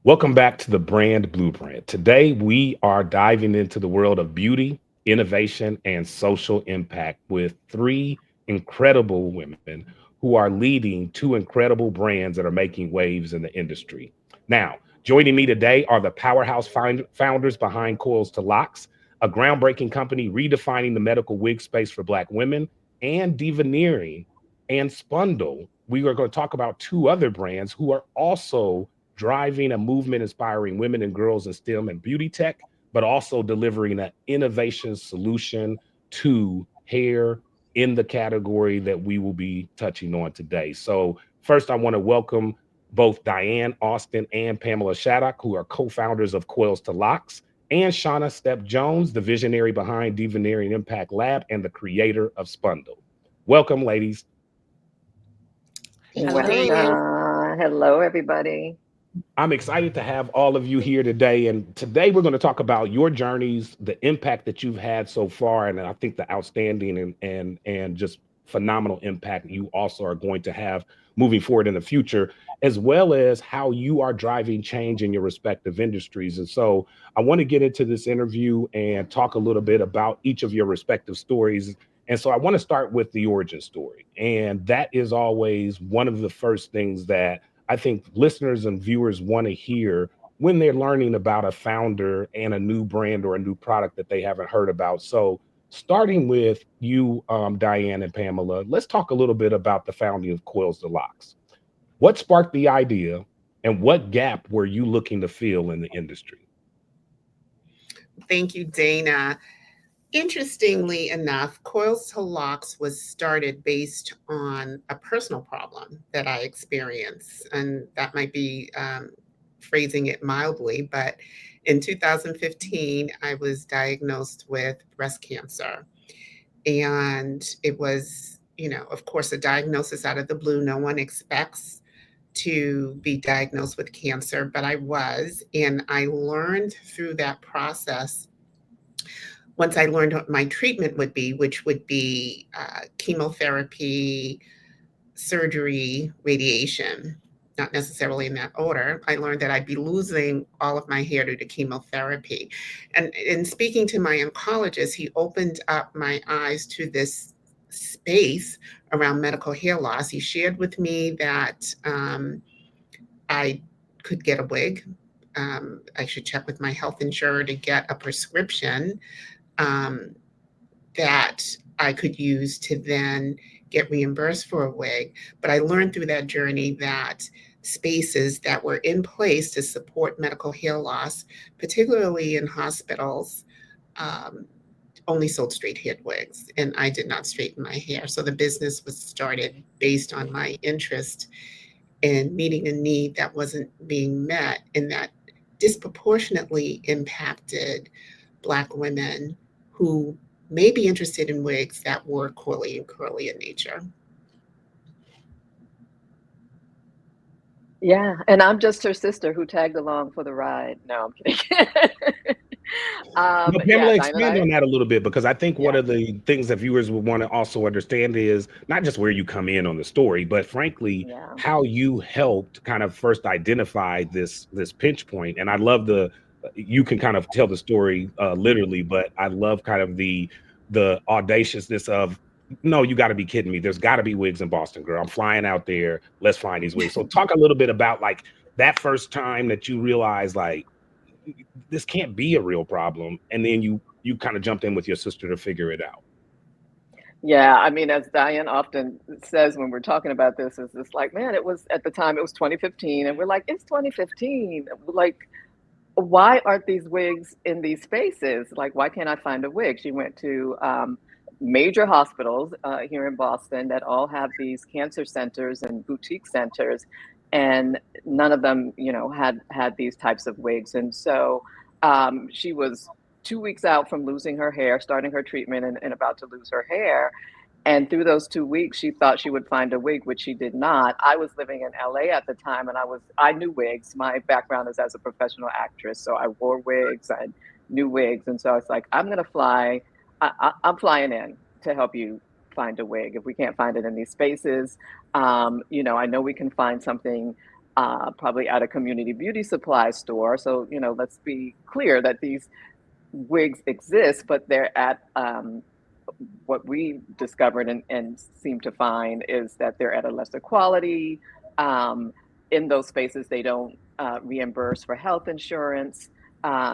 Welcome back to the Brand Blueprint. Today, we are diving into the world of beauty, innovation, and social impact with three incredible women who are leading two incredible brands that are making waves in the industry. Now, joining me today are the powerhouse founders behind Coils to Locs, a groundbreaking company redefining the medical wig space for Black women, and Divaneering and Spundle. We are going to talk about two other brands who are also driving a movement inspiring women and girls in STEM and beauty tech, but also delivering an innovation solution to hair in the category that we will be touching on today. So, first, I want to welcome both Dianne Austin and Pamela Shaddock, who are co founders of Coils to Locs, and Shawna Stepp Jones, the visionary behind Divaneering Impact Lab and the creator of Spundle. Welcome, ladies. Thank you, Welcome. Dana. Hello, everybody. I'm excited to have all of you here today. And today we're going to talk about your journeys, the impact that you've had so far, and I think the outstanding and just phenomenal impact you also are going to have moving forward in the future, as well as how you are driving change in your respective industries. And so I want to get into this interview and talk a little bit about each of your respective stories. And so I want to start with the origin story. And that is always one of the first things that I think listeners and viewers want to hear when they're learning about a founder and a new brand or a new product that they haven't heard about. So, starting with you, Dianne and Pamela, let's talk a little bit about the founding of Coils the Locks. What sparked the idea, and what gap were you looking to fill in the industry? Thank you, Dana. Interestingly enough, Coils to Locks was started based on a personal problem that I experienced. And that might be phrasing it mildly, but in 2015, I was diagnosed with breast cancer. And it was, of course, a diagnosis out of the blue. No one expects to be diagnosed with cancer, but I was. And I learned through that process, once I learned what my treatment would be, which would be chemotherapy, surgery, radiation, not necessarily in that order, I learned that I'd be losing all of my hair due to chemotherapy. And in speaking to my oncologist, he opened up my eyes to this space around medical hair loss. He shared with me that I could get a wig. I should check with my health insurer to get a prescription um, that I could use to then get reimbursed for a wig. But I learned through that journey that spaces that were in place to support medical hair loss, particularly in hospitals, um, only sold straight haired wigs, and I did not straighten my hair. So the business was started based on my interest in meeting a need that wasn't being met and that disproportionately impacted Black women who may be interested in wigs that were coily and curly in nature. Yeah, and I'm just her sister who tagged along for the ride. No, I'm kidding. No, Yeah, Pamela, Diane and expand I, on that a little bit because I think one yeah, of the things that viewers would want to also understand is not just where you come in on the story, but frankly, yeah. how you helped kind of first identify this pinch point. And I love the you can kind of tell the story literally, but I love kind of the audaciousness of no, you got to be kidding me. There's got to be wigs in Boston, girl. I'm flying out there. Let's find these wigs. So talk a little bit about like that first time that you realized like this can't be a real problem, and then you kind of jumped in with your sister to figure it out. Yeah, I mean, as Diane often says when we're talking about this, is it's like, man, it was at the time, it was 2015, and we're like, it's 2015. Like, why aren't these wigs in these spaces? Like, why can't I find a wig? She went to major hospitals here in Boston that all have these cancer centers and boutique centers, and none of them, had these types of wigs. And so she was 2 weeks out from losing her hair, starting her treatment, and about to lose her hair. And through those 2 weeks, she thought she would find a wig, which she did not. I was living in LA at the time, and I knew wigs. My background is as a professional actress, so I wore wigs, I knew wigs, and so I was like, I'm gonna fly. I'm flying in to help you find a wig if we can't find it in these spaces. I know we can find something probably at a community beauty supply store. So, you know, let's be clear that these wigs exist, but they're at what we discovered and seem to find is that they're at a lesser quality. In those spaces, they don't reimburse for health insurance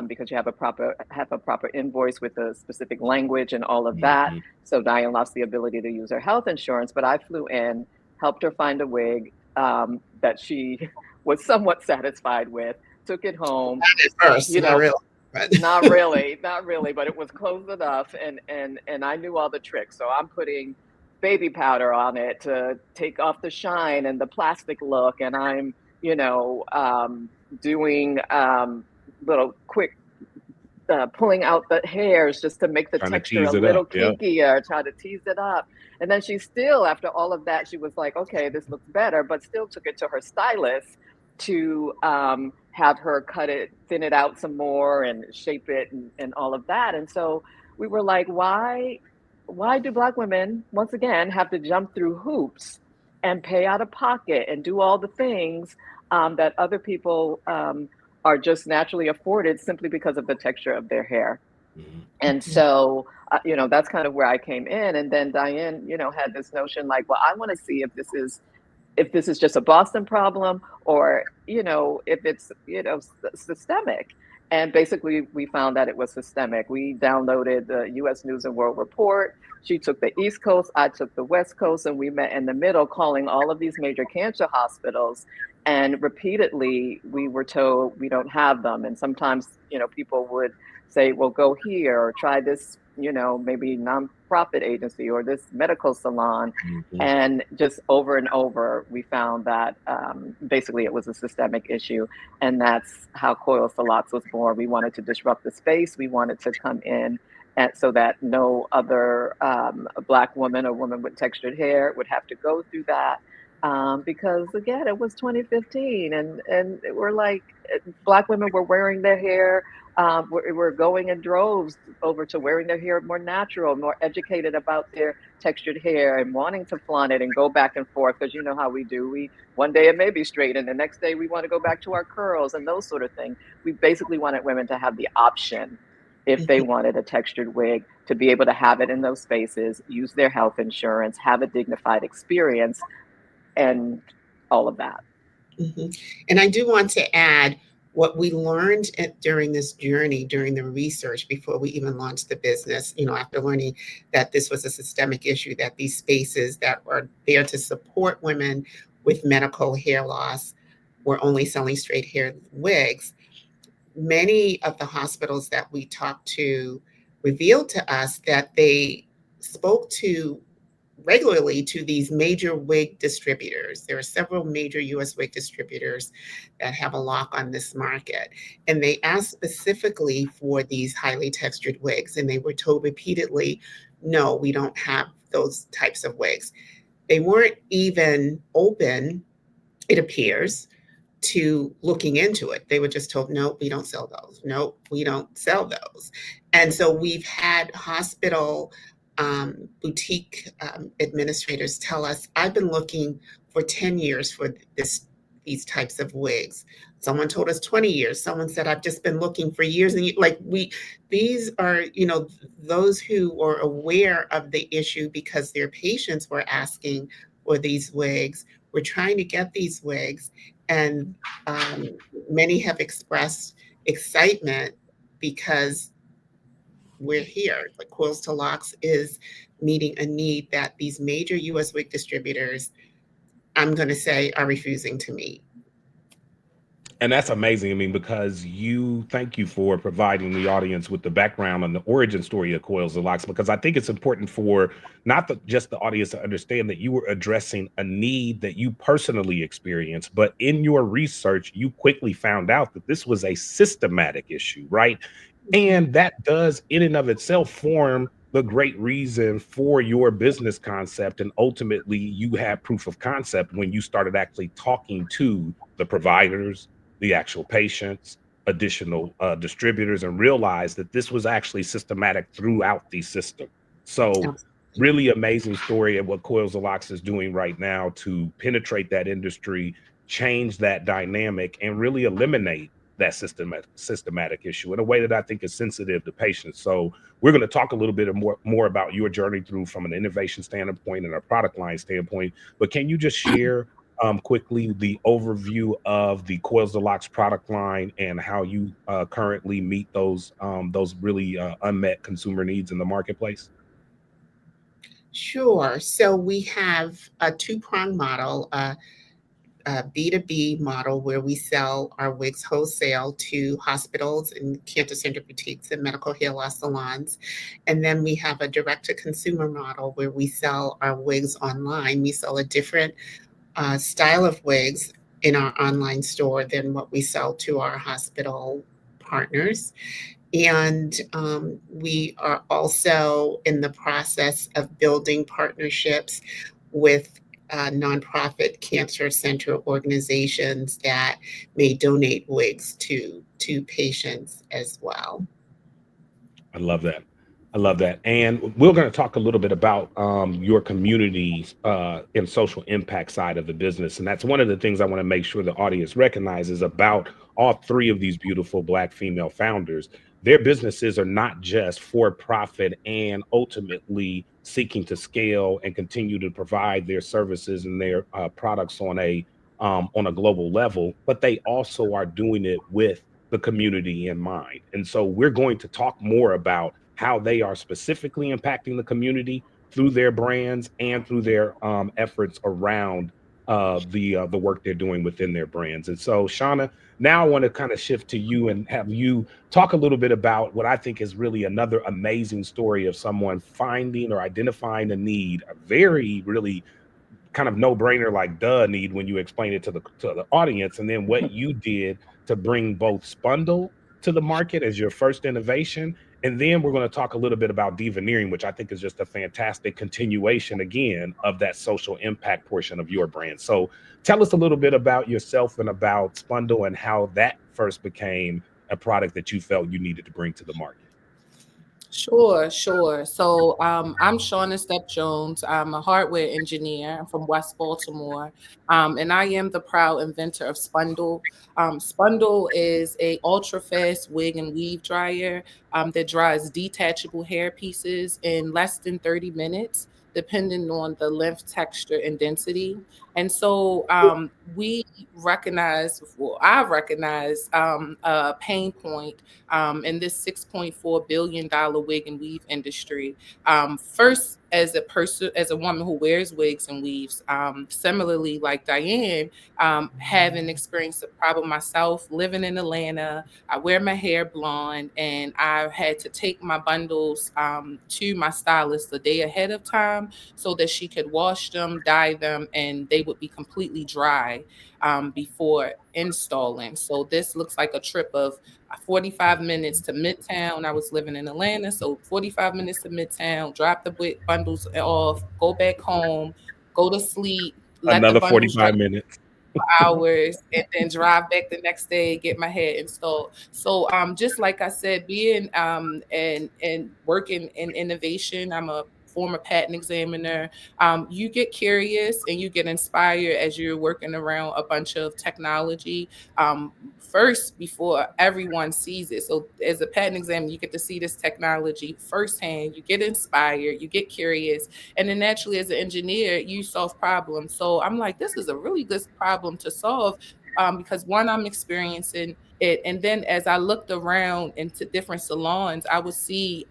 because you have a proper invoice with a specific language and all of that. Mhm. So Dianne lost the ability to use her health insurance, but I flew in, helped her find a wig that she was somewhat satisfied with, took it home, At first, you not know, really. But not really, but it was close enough, and I knew all the tricks. So I'm putting baby powder on it to take off the shine and the plastic look, and I'm, you know, doing little quick pulling out the hairs just to make the Trying to texture a tease it up. little Yeah. kinkier, try to tease it up. And then she still, after all of that, she was like, okay, this looks better, but still took it to her stylist to have her cut it, thin it out some more and shape it and all of that. And so we were like, why do Black women, once again, have to jump through hoops and pay out of pocket and do all the things that other people are just naturally afforded simply because of the texture of their hair? Mhm. And so, you know, that's kind of where I came in. And then Dianne, you know, had this notion like, well, I want to see if this is just a Boston problem or, you know, if it's, you know, systemic. And basically we found that it was systemic. We downloaded the US News and World Report. She took the East Coast, I took the West Coast, and we met in the middle calling all of these major cancer hospitals. And repeatedly we were told we don't have them. And sometimes, you know, people would say, well, go here or try this, you know, maybe nonprofit agency or this medical salon. Mhm. And just over and over, we found that basically it was a systemic issue. And that's how Coils to Locs was born. We wanted to disrupt the space. We wanted to come in and so that no other Black woman or woman with textured hair would have to go through that. Because again, it was 2015 and we're like, Black women were wearing their hair we're going in droves over to wearing their hair more natural, more educated about their textured hair and wanting to flaunt it and go back and forth because you know how we do. We one day it may be straight and the next day we want to go back to our curls and those sort of things. We basically wanted women to have the option if they wanted a textured wig to be able to have it in those spaces, use their health insurance, have a dignified experience, and all of that. And I do want to add what we learned during this journey, during the research before we even launched the business, you know, after learning that this was a systemic issue, that these spaces that are there to support women with medical hair loss were only selling straight hair wigs. Many of the hospitals that we talked to revealed to us that they spoke to regularly to these major wig distributors. There are several major US wig distributors that have a lock on this market. And they asked specifically for these highly textured wigs. And they were told repeatedly, no, we don't have those types of wigs. They weren't even open, it appears, to looking into it. They were just told, nope, we don't sell those. Nope, we don't sell those. And so we've had hospital boutique administrators tell us, I've been looking for 10 years for these types of wigs. Someone told us 20 years. Someone said, I've just been looking for years. And these are, you know, those who are aware of the issue because their patients were asking for these wigs. We're trying to get these wigs. And many have expressed excitement because we're here. Like Coils to Locs is meeting a need that these major US wig distributors, I'm going to say, are refusing to meet. And that's amazing. I mean, because thank you for providing the audience with the background and the origin story of Coils and Locs, because I think it's important for just the audience to understand that you were addressing a need that you personally experienced, but in your research, you quickly found out that this was a systematic issue, right? And that does in and of itself form the great reason for your business concept. And ultimately, you had proof of concept when you started actually talking to the providers, the actual patients, additional distributors, and realized that this was actually systematic throughout the system. So really amazing story of what Coils and Locs is doing right now to penetrate that industry change that dynamic and really eliminate that systematic issue in a way that I think is sensitive to patients. So we're going to talk a little bit more about your journey through from an innovation standpoint and a product line standpoint. But can you just share quickly the overview of the Coils the Locs product line and how you currently meet those really unmet consumer needs in the marketplace? Sure. So we have a two-prong model, a B2B model where we sell our wigs wholesale to hospitals and cancer center boutiques and medical hair loss salons. And then we have a direct-to-consumer model where we sell our wigs online. We sell a different style of wigs in our online store than what we sell to our hospital partners. And we are also in the process of building partnerships with nonprofit cancer center organizations that may donate wigs to patients as well. I love that. I love that. And we're going to talk a little bit about your community and social impact side of the business. And that's one of the things I want to make sure the audience recognizes about all three of these beautiful Black female founders. Their businesses are not just for profit and ultimately seeking to scale and continue to provide their services and their products on a global level, but they also are doing it with the community in mind. And so we're going to talk more about how they are specifically impacting the community through their brands and through their efforts around the work they're doing within their brands. And so, Shawna, now I want to kind of shift to you and have you talk a little bit about what I think is really another amazing story of someone finding or identifying a need, a very really kind of no brainer like duh need when you explain it to the audience, and then what you did to bring both Spundle to the market as your first innovation. And then we're going to talk a little bit about Divaneering, which I think is just a fantastic continuation again of that social impact portion of your brand. So tell us a little bit about yourself and about Spundle and how that first became a product that you felt you needed to bring to the market. Sure, sure. So I'm Shawna Stepp Jones. I'm a hardware engineer. I'm from West Baltimore, and I am the proud inventor of Spundle. Spundle is a ultra fast wig and weave dryer that dries detachable hair pieces in less than 30 minutes, depending on the length, texture, and density. And so we recognize, well, I recognize a pain point in this $6.4 billion wig and weave industry. First, as a person, as a woman who wears wigs and weaves, similarly like Dianne, having experienced the problem myself, living in Atlanta, I wear my hair blonde, and I had to take my bundles to my stylist the day ahead of time so that she could wash them, dye them, and they would be completely dry before installing. So this looks like a trip of 45 minutes to Midtown. I was living in Atlanta, so 45 minutes to Midtown, drop the bundles off, go back home, go to sleep, let the Another bundles dry 45 minutes. hours, and then drive back the next day, get my hair installed. So just like I said, being and working in innovation, I'm a former patent examiner. You get curious and you get inspired as you're working around a bunch of technology. First, before everyone sees it. So as a patent examiner, you get to see this technology firsthand. You get inspired, you get curious, and then naturally, as an engineer, you solve problems. So I'm like, this is a really good problem to solve because one, I'm experiencing it. And then as I looked around into different salons, I would see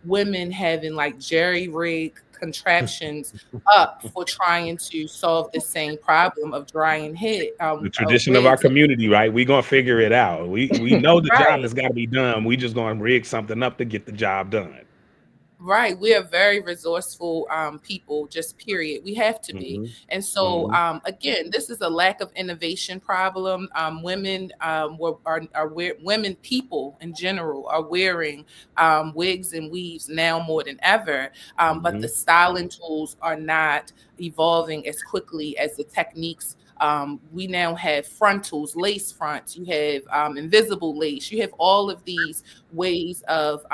women having like jerry rig contraptions up for trying to solve the same problem of drying hair The tradition of our wigs. community, right? We gonna figure it out. We know the job Right. has got to be done. We just gonna rig something up to get the job done. Right. We are very resourceful people, just period. We have to be. Hmm. And so, Hmm. again, this is a lack of innovation problem. Women women, people in general, are wearing wigs and weaves now more than ever. But the Hmm. styling tools are not evolving as quickly as the techniques We now have frontals, lace fronts. You have invisible lace. You have all of these ways of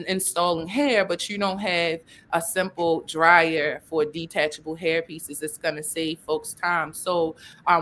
installing hair, but you don't have a simple dryer for detachable hair pieces. It's going to save folks time. So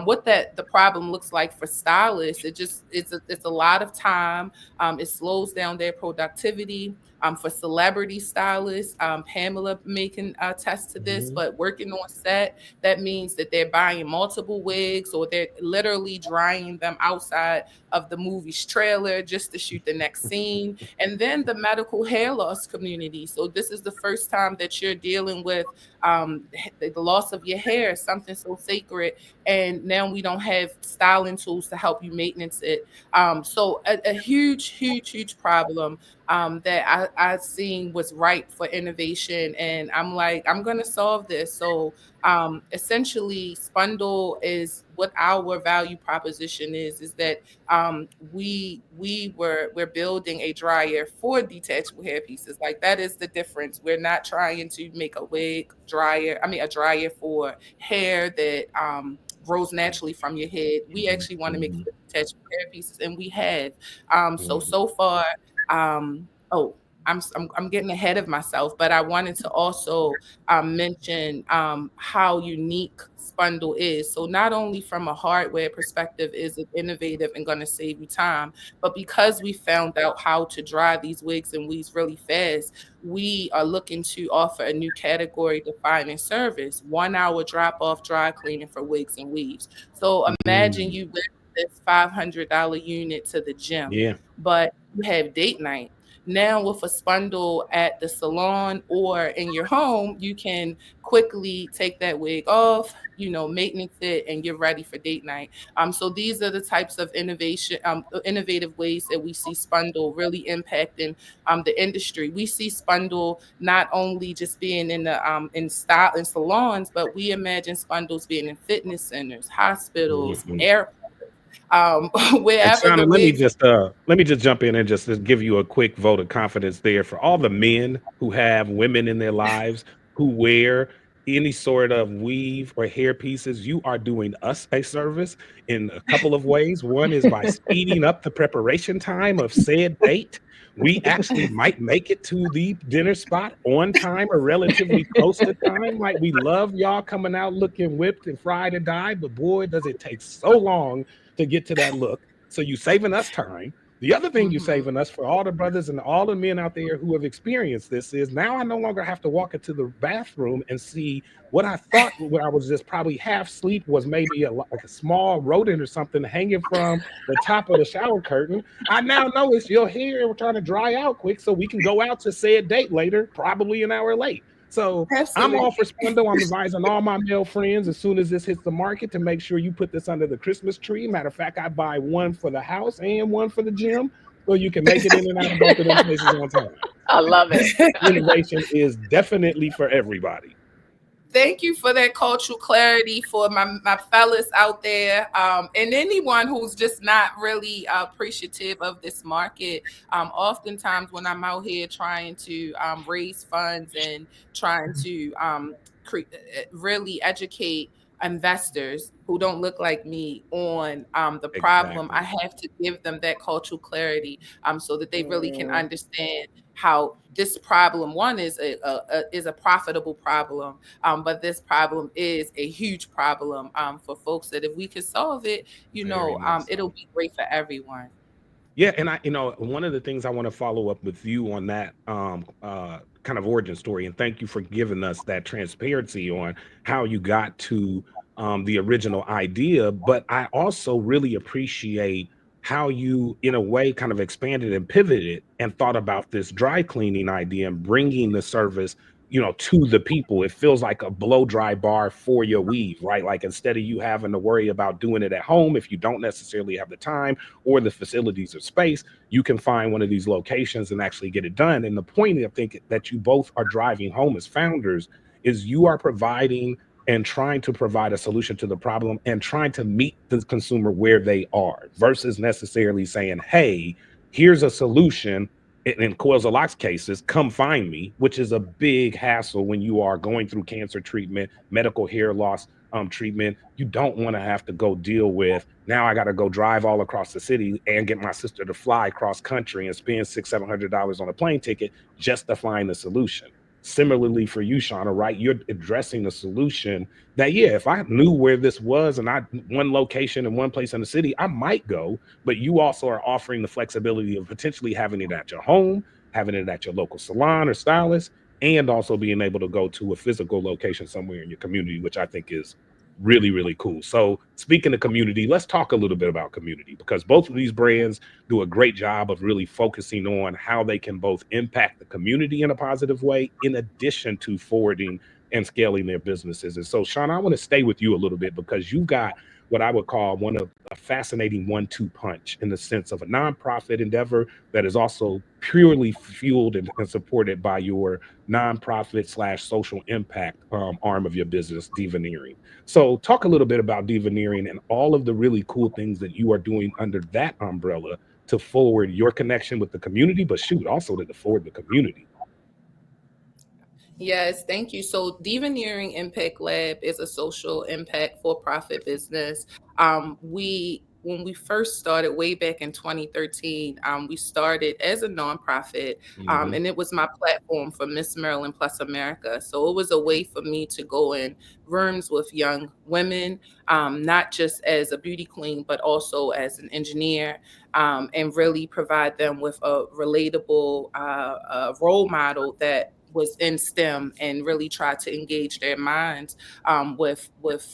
what the problem looks like for stylists, it's a lot of time. It slows down their productivity. For celebrity stylists, Pamela may can attest to this, Mhm. but working on set, that means that they're buying multiple wigs, or they're literally drying them outside of the movie's trailer just to shoot the next scene. And then the medical hair loss community. So this is the first time that you're dealing with the loss of your hair, something so sacred, and now we don't have styling tools to help you maintenance it. So a huge, huge, huge problem that I seen was ripe for innovation, and I'm like, I'm gonna solve this. So essentially, Spundle is what our value proposition is that we're building a dryer for detachable hair pieces. Like, that is the difference. We're not trying to make a wig dryer. I mean, a dryer for hair that grows naturally from your head. We Mhm. actually want to make it Mhm. for detachable hair pieces, and we have. So Mhm. so far, oh, I'm getting ahead of myself, but I wanted to also mention how unique Spundle is. So not only from a hardware perspective is it innovative and going to save you time, but because we found out how to dry these wigs and weaves really fast, we are looking to offer a new category defining service: 1 hour drop off dry cleaning for wigs and weaves. So imagine Mm. you wear this $500 unit to the gym, Yeah. but you have date night. Now, with a Spundle at the salon or in your home, you can quickly take that wig off, maintenance it, and get ready for date night. So these are the types of innovative ways that we see Spundle really impacting the industry. We see Spundle not only just being in style in salons, but we imagine Spundles being in fitness centers, hospitals, Mhm. airports, And wherever the Shawna, wigs. let me just jump in and just give you a quick vote of confidence there for all the men who have women in their lives who wear any sort of weave or hair pieces. You are doing us a service in a couple of ways. One is by speeding up the preparation time of said date. We actually might make it to the dinner spot on time or relatively close to time. Like, we love y'all coming out looking whipped and fried and dyed, but boy, does it take so long to get to that look. So you saving us time. The other thing you Mhm. saving us, for all the brothers and all the men out there who have experienced this, is now I no longer have to walk into the bathroom and see what I thought when I was just probably half asleep was maybe like a small rodent or something hanging from the top of the shower curtain. I now know it's your hair. We're trying to dry out quick so we can go out to said date later, probably an hour late. So I'm Absolutely. all for Spundle. I'm advising all my male friends as soon as this hits the market to make sure you put this under the Christmas tree. Matter of fact, I buy one for the house and one for the gym so you can make it in and out of both of them places on time. I love it. Innovation is definitely for everybody. Thank you for that cultural clarity for my fellas out there, and anyone who's just not really appreciative of this market. Oftentimes, when I'm out here trying to raise funds and trying to really educate investors who don't look like me on the problem, I Exactly. have to give them that cultural clarity so that they really can Mm, understand how this problem, one, is a profitable problem, but this problem is a huge problem for folks that if we could solve it, Very much it'll so. be great for everyone. Yeah, and one of the things I want to follow up with you on that kind of origin story, and thank you for giving us that transparency on how you got to the original idea. But I also really appreciate how you, in a way, kind of expanded and pivoted and thought about this dry cleaning idea and bringing the service, to the people. It feels like a blow dry bar for your weave, right? Like, instead of you having to worry about doing it at home if you don't necessarily have the time or the facilities or space, you can find one of these locations and actually get it done. And the point I think that you both are driving home as founders is you are providing and trying to provide a solution to the problem and trying to meet the consumer where they are versus necessarily saying, hey, here's a solution. In Coils of Locs cases, come find me, which is a big hassle when you are going through cancer treatment, medical hair loss, treatment, you don't want to have to go deal with, now I got to go drive all across the city and get my sister to fly cross country and spend $600-700 on a plane ticket just to find the solution. Similarly for you, Shawna, right? You're addressing the solution that, yeah, if I knew where this was and I one location and one place in the city, I might go. But you also are offering the flexibility of potentially having it at your home, having it at your local salon or stylist, and also being able to go to a physical location somewhere in your community, which I think is really, really cool. So, speaking of community, let's talk a little bit about community because both of these brands do a great job of really focusing on how they can both impact the community in a positive way, in addition to forwarding and scaling their businesses. And so, Sean, I want to stay with you a little bit because you've got what I would call one of a fascinating 1-2 punch in the sense of a nonprofit endeavor that is also purely fueled and supported by your nonprofit slash social impact arm of your business, Divaneering. So, talk a little bit about Divaneering and all of the really cool things that you are doing under that umbrella to forward your connection with the community, but shoot, also to forward the community. Yes, thank you. So, Devineering Impact Lab is a social impact for-profit business. When we first started way back in 2013, we started as a nonprofit, Hmm. and it was my platform for Miss Maryland Plus America. So it was a way for me to go in rooms with young women, not just as a beauty queen, but also as an engineer, and really provide them with a relatable role model that was in STEM and really try to engage their minds with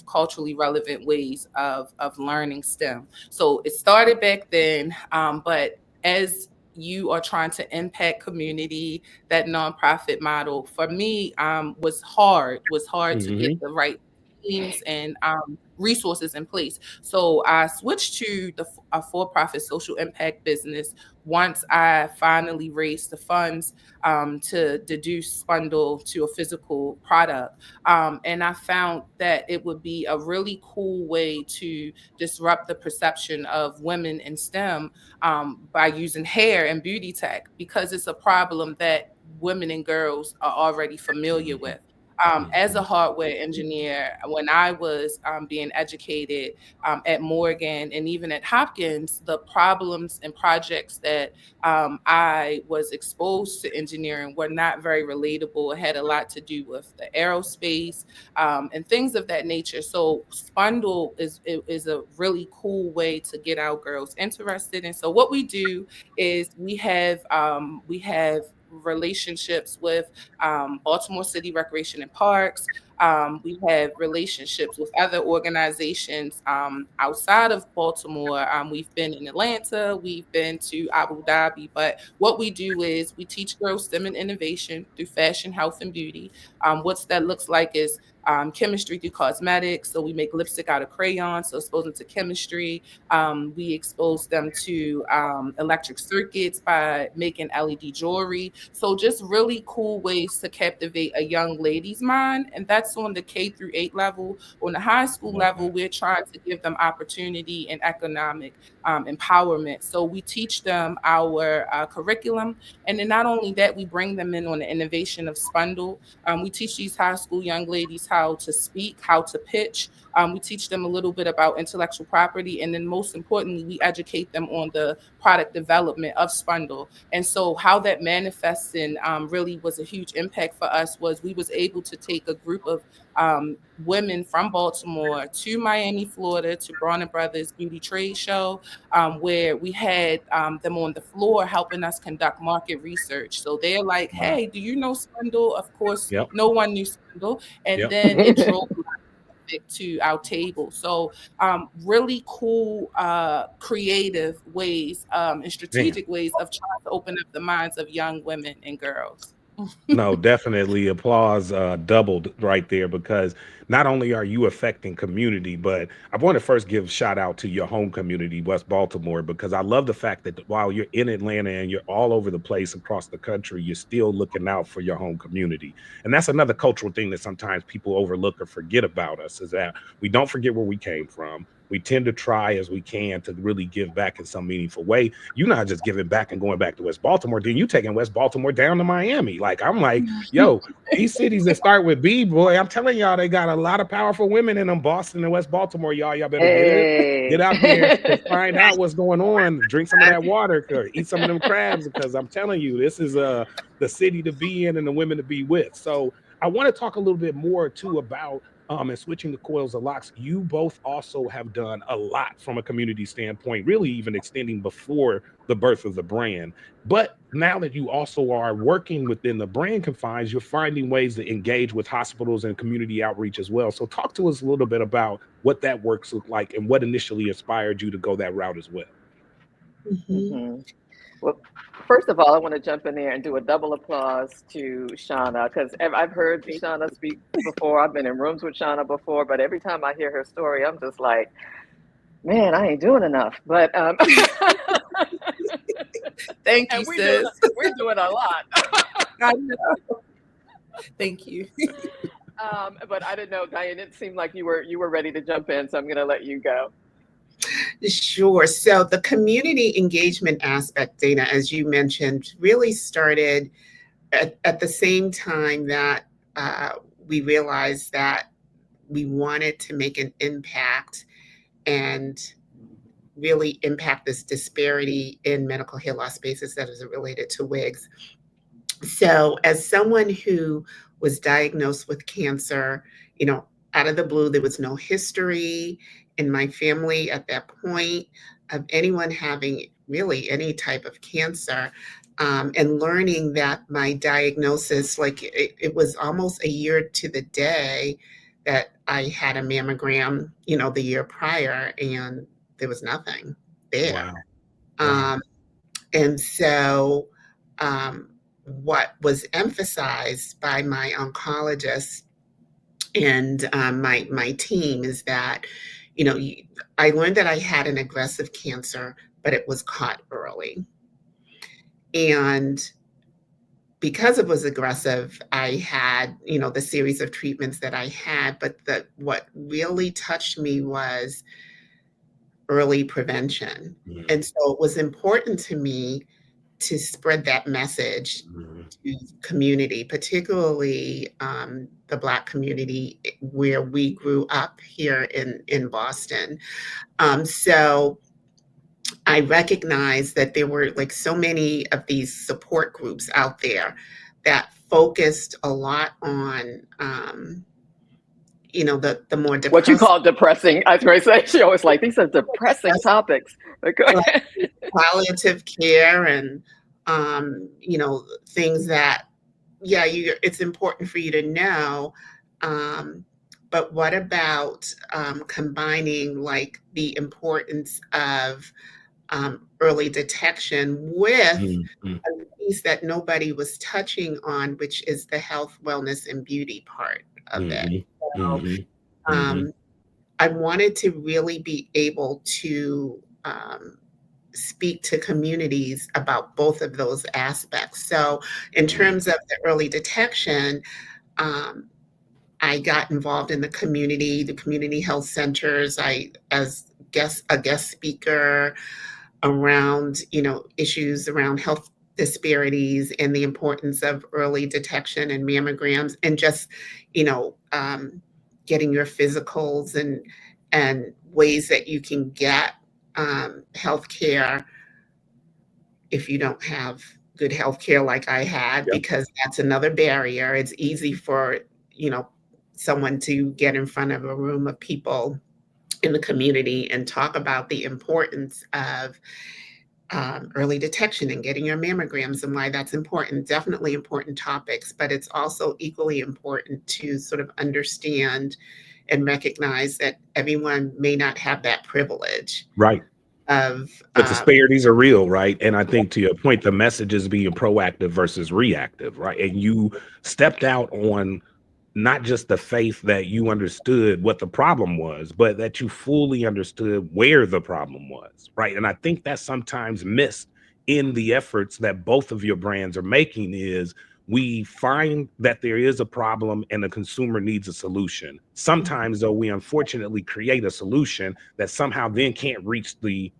culturally relevant ways of learning STEM. So it started back then, but as you are trying to impact community, that nonprofit model for me was hard to get Hmm. the right teams and resources in place. So I switched to a for-profit social impact business once I finally raised the funds to deduce Spundle to a physical product. And I found that it would be a really cool way to disrupt the perception of women in STEM by using hair and beauty tech because it's a problem that women and girls are already familiar Hmm. with. As a Hmm. hardware engineer, when I was being educated at Morgan and even at Hopkins, the problems and projects that I was exposed to engineering were not very relatable. It had a lot to do with the aerospace and things of that nature. So Spundle is a really cool way to get our girls interested. And so what we do is we have relationships with Baltimore City Recreation and Parks. We have relationships with other organizations outside of Baltimore. We've been in Atlanta, we've been to Abu Dhabi. But what we do is we teach girls STEM and innovation through fashion, health, and beauty. What that looks like is chemistry through cosmetics. So we make lipstick out of crayons, so expose them to chemistry. We expose them to electric circuits by making LED jewelry. So just really cool ways to captivate a young lady's mind. And that's on the K through 8 level. On the high school Love level, that. we're trying to give them opportunity and economic empowerment. So we teach them our curriculum. And then not only that, we bring them in on the innovation of Spundle. We teach these high school young ladies how to speak, how to pitch. We teach them a little bit about intellectual property. And then most importantly, we educate them on the product development of Spundle. And so how that manifests in really was a huge impact for us was we was able to take a group of women from Baltimore to Miami, Florida, to Braun and Brothers Beauty Trade Show, where we had them on the floor helping us conduct market research. So they're like, Wow. hey, do you know Spundle? Of course, Yep. no one knew Spundle. And Yep. then it drove traffic to our table. So really cool, creative ways and Man. strategic ways of trying to open up the minds of young women and girls. No, definitely applause doubled right there because not only are you affecting community, but I want to first give shout out to your home community, West Baltimore, because I love the fact that while you're in Atlanta and you're all over the place across the country, you're still looking out for your home community. And that's another cultural thing that sometimes people overlook or forget about us is that we don't forget where we came from. we tend to try as we can to really give back in some meaningful way. You're not just giving back and going back to West Baltimore, then you taking West Baltimore down to Miami. Like, I'm like, yo, these cities that start with B, boy, I'm telling y'all, they got a lot of powerful women in them. Boston and West Baltimore, y'all better get out there and find out what's going on. Drink some of that water, or eat some of them crabs, because I'm telling you, this is the city to be in and the women to be with. So I want to talk a little bit more too about and switching to Coils of Locs. You both also have done a lot from a community standpoint, really even extending before the birth of the brand. But now that you also are working within the brand confines, you're finding ways to engage with hospitals and community outreach as well. So talk to us a little bit about what that works look like and what initially inspired you to go that route as well. Well, first of all, I want to jump in there and do a double applause to Shawna, because I've heard Shawna speak before. I've been in rooms with Shawna before, but every time I hear her story, I'm just like, man, I ain't doing enough. But thank you, sis. We're doing a lot. I know. Thank you. But I didn't know, Dianne, it seemed like you were ready to jump in, so I'm going to let you go. Sure. So the community engagement aspect, Dana, as you mentioned, really started at the same time that we realized that we wanted to make an impact and really impact this disparity in medical hair loss spaces that is related to wigs. So as someone who was diagnosed with cancer, out of the blue, there was no history in my family at that point of anyone having really any type of cancer, and learning that my diagnosis, like it was almost a year to the day that I had a mammogram, the year prior, and there was nothing there. Wow. And so what was emphasized by my oncologist and my team is that, I learned that I had an aggressive cancer, but it was caught early. And because it was aggressive, I had, the series of treatments that I had, but what really touched me was early prevention. And so it was important to me to spread that message to community, particularly the Black community where we grew up here in Boston. So I recognized that there were like so many of these support groups out there that focused a lot on the more depressing. What you call depressing. I was going to say, she always like, these are depressing topics. Palliative care and, things that, it's important for you to know. But what about combining like the importance of early detection with a piece that nobody was touching on, which is the health, wellness, and beauty part of it. So, I wanted to really be able to speak to communities about both of those aspects. So in terms of the early detection, I got involved in the community health centers. As a guest speaker around, issues around health disparities and the importance of early detection and mammograms, and just, getting your physicals and ways that you can get healthcare if you don't have good healthcare like I had, because that's another barrier. It's easy for, someone to get in front of a room of people in the community and talk about the importance of early detection and getting your mammograms and why that's important. Definitely important topics, but it's also equally important to sort of understand and recognize that everyone may not have that privilege. Right. The disparities are real, right? And I think to your point, the message is being proactive versus reactive, right? And you stepped out on not just the faith that you understood what the problem was, but that you fully understood where the problem was, right? And I think that's sometimes missed in the efforts that both of your brands are making. Is we find that there is a problem and the consumer needs a solution, Sometimes, though, we unfortunately create a solution that somehow then can't reach the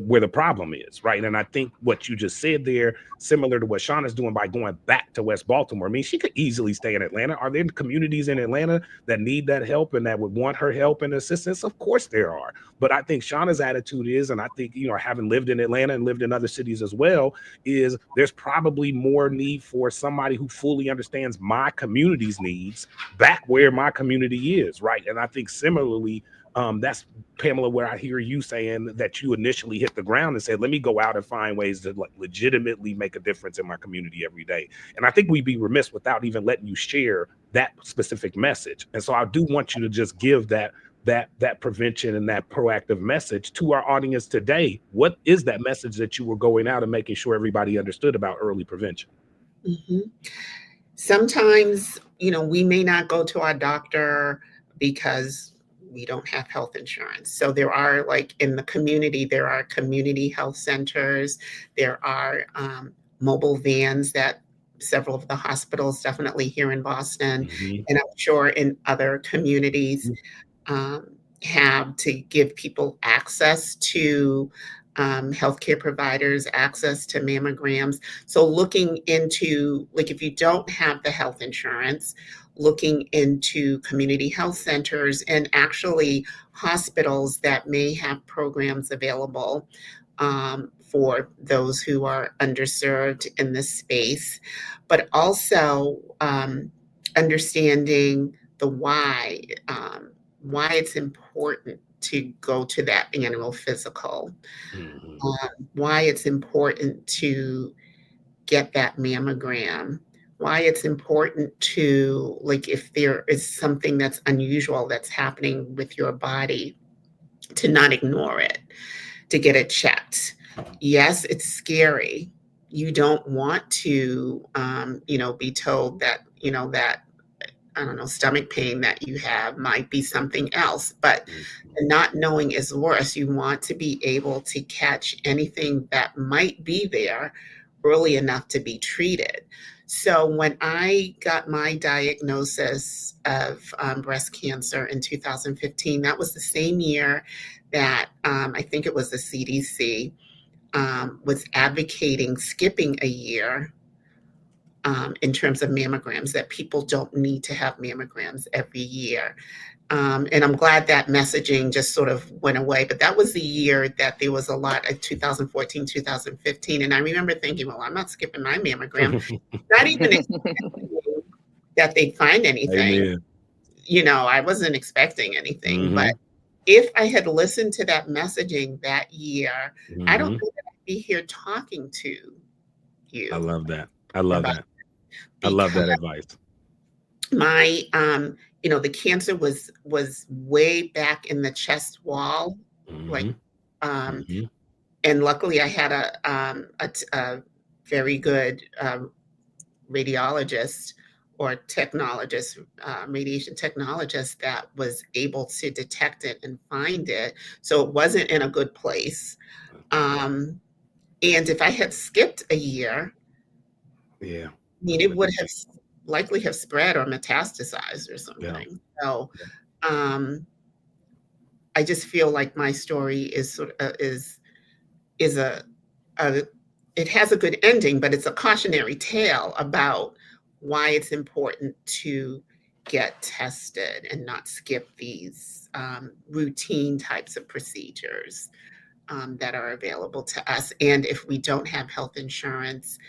where the problem is, right? And I think what you just said there, similar to what Shawna's doing by going back to West Baltimore. I mean, she could easily stay in Atlanta. Are there communities in Atlanta that need that help and that would want her help and assistance? Of course there are. But I think Shawna's attitude is, and I think, you know, having lived in Atlanta and lived in other cities as well, is there's probably more need for somebody who fully understands my community's needs back where my community is, right? And I think similarly, that's, Pamela, where I hear you saying that you initially hit the ground and said, let me go out and find ways to like legitimately make a difference in my community every day. And I think we'd be remiss without even letting you share that specific message. And so I do want you to just give that prevention and that proactive message to our audience today. What is that message that you were going out and making sure everybody understood about early prevention? Mm-hmm. Sometimes, you know, we may not go to our doctor because we don't have health insurance. So there are, like in the community, there are community health centers. There are mobile vans that several of the hospitals, definitely here in Boston, and I'm sure in other communities, have to give people access to healthcare providers, access to mammograms. So looking into, like, if you don't have the health insurance, looking into community health centers and actually hospitals that may have programs available for those who are underserved in this space, but also understanding the why it's important to go to that annual physical, why it's important to get that mammogram, why it's important to, like, if there is something that's unusual that's happening with your body, to not ignore it, to get it checked. Yes, it's scary. You don't want to, be told that, that, I don't know, stomach pain that you have might be something else, but not knowing is worse. You want to be able to catch anything that might be there early enough to be treated. So when I got my diagnosis of breast cancer in 2015, that was the same year that I think it was the CDC was advocating skipping a year in terms of mammograms, that people don't need to have mammograms every year. And I'm glad that messaging just sort of went away. But that was the year that there was a lot of 2014, 2015. And I remember thinking, well, I'm not skipping my mammogram, not even expecting that they'd find anything. Amen. You know, I wasn't expecting anything. But if I had listened to that messaging that year, I don't know that I'd be here talking to you. I love that. I love that. I love that advice. My, the cancer was way back in the chest wall, like, and luckily I had a very good radiologist or technologist, radiation technologist, that was able to detect it and find it. So it wasn't in a good place. And if I had skipped a year, I mean, it would have likely have spread or metastasized or something. So I just feel like my story is sort of it has a good ending, but it's a cautionary tale about why it's important to get tested and not skip these routine types of procedures that are available to us. And if we don't have health insurance,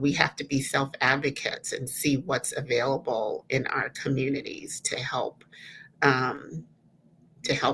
we have to be self-advocates and see what's available in our communities to help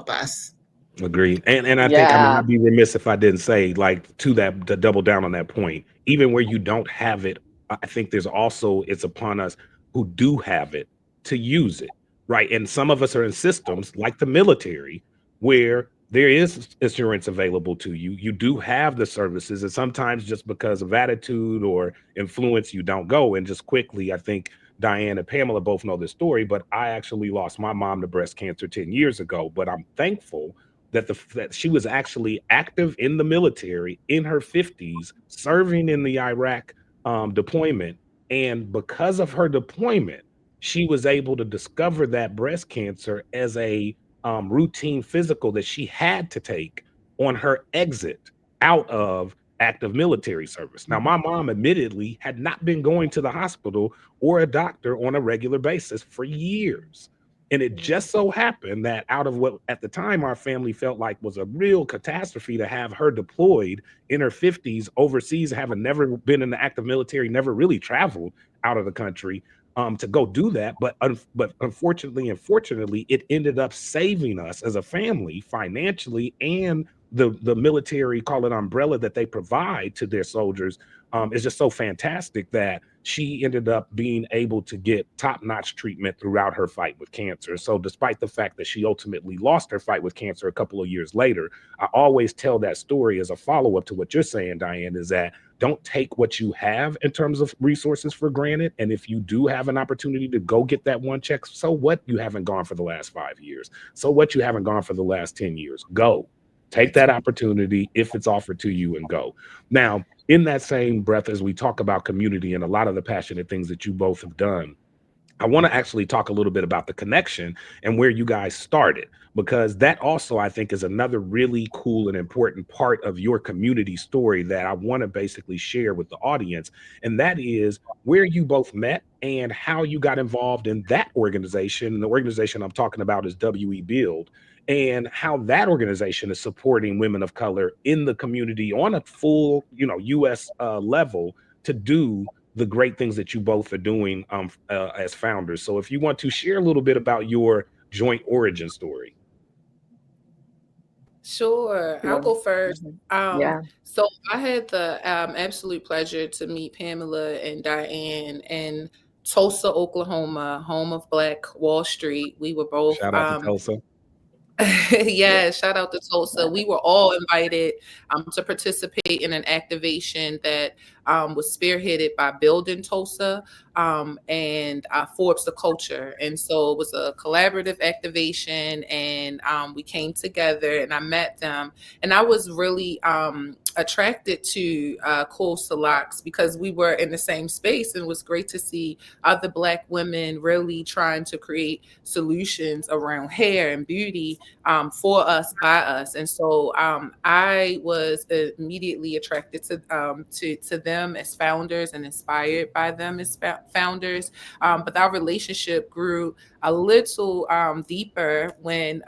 us. Agreed. And I think, I mean, I'd be remiss if I didn't say, like, to double down on that point, even where you don't have it, I think there's also, it's upon us who do have it to use it, right? And some of us are in systems like the military where there is insurance available to you. You do have the services, and sometimes just because of attitude or influence, you don't go. And just quickly, I think Dianne and Pamela both know this story, but I actually lost my mom to breast cancer 10 years ago. But I'm thankful that she was actually active in the military in her 50s, serving in the Iraq deployment. And because of her deployment, she was able to discover that breast cancer as a routine physical that she had to take on her exit out of active military service. Now, my mom admittedly had not been going to the hospital or a doctor on a regular basis for years. And it just so happened that out of what at the time our family felt like was a real catastrophe to have her deployed in her 50s overseas, having never been in the active military, never really traveled out of the country, to go do that. But unfortunately and fortunately, it ended up saving us as a family financially, and the military, call it umbrella, that they provide to their soldiers is just so fantastic that she ended up being able to get top-notch treatment throughout her fight with cancer. So despite the fact that she ultimately lost her fight with cancer a couple of years later, I always tell that story as a follow-up to what you're saying, Dianne, is that don't take what you have in terms of resources for granted. And if you do have an opportunity to go get that one check, so what, you haven't gone for the last 5 years? So what, you haven't gone for the last 10 years? Go. Take that opportunity if it's offered to you and go. Now, in that same breath, as we talk about community and a lot of the passionate things that you both have done, I want to actually talk a little bit about the connection and where you guys started, because that also, I think, is another really cool and important part of your community story that I want to basically share with the audience. And that is where you both met and how you got involved in that organization. And the organization I'm talking about is WE Build, and how that organization is supporting women of color in the community on a full, US level to do the great things that you both are doing as founders. So if you want to share a little bit about your joint origin story. Sure, I'll Yeah. go first. Yeah. So I had the absolute pleasure to meet Pamela and Dianne in Tulsa, Oklahoma, home of Black Wall Street. We were both Shout out to Tulsa. Yeah. yeah, shout out to Tulsa. We were all invited to participate in an activation that was spearheaded by Building Tulsa and Forbes the Culture. And so it was a collaborative activation, and we came together and I met them. And I was really attracted to Coils to Locs because we were in the same space, and it was great to see other Black women really trying to create solutions around hair and beauty for us, by us. And so I was immediately attracted to them as founders and inspired by them as founders. But our relationship grew a little deeper when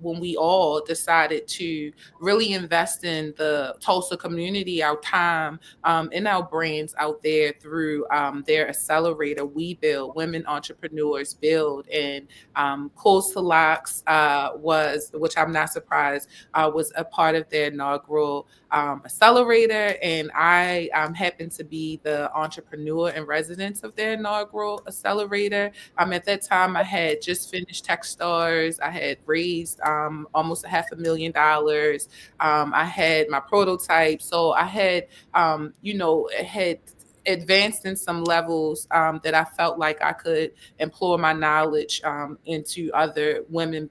we all decided to really invest in the Tulsa community, our time, and our brands out there through their accelerator, We Build, Women Entrepreneurs Build. And Coils to Locs was, which I'm not surprised, was a part of their inaugural accelerator. And I happened to be the entrepreneur in residence of their inaugural accelerator. At that time, I had just finished Techstars. I had raised almost $500,000. I had my prototype. So I had, had advanced in some levels that I felt like I could employ my knowledge into other women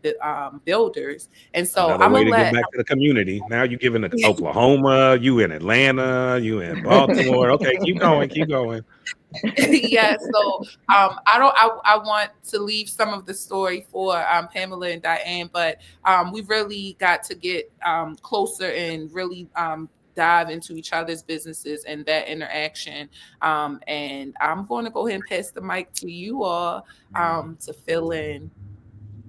builders. And so Another I'm way gonna to give let back to the community. Now you giving to Oklahoma, you in Atlanta, you in Baltimore. Okay, keep going, keep going. yeah. So I want to leave some of the story for Pamela and Dianne, but we really got to get closer and really dive into each other's businesses and that interaction. And I'm going to go ahead and pass the mic to you all to fill in.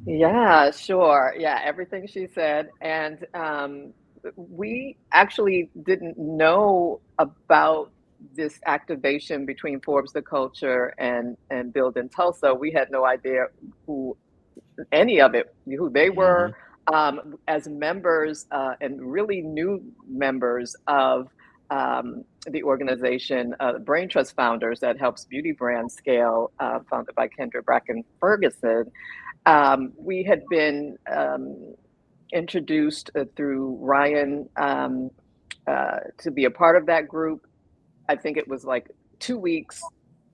Yeah, sure. Yeah, everything she said. And we actually didn't know about this activation between Forbes the Culture and Build in Tulsa. We had no idea who any of it, who they were, as members and really new members of the organization, Brain Trust Founders, that helps beauty brands scale, founded by Kendra Bracken Ferguson. We had been introduced through Ryan to be a part of that group. I think it was like 2 weeks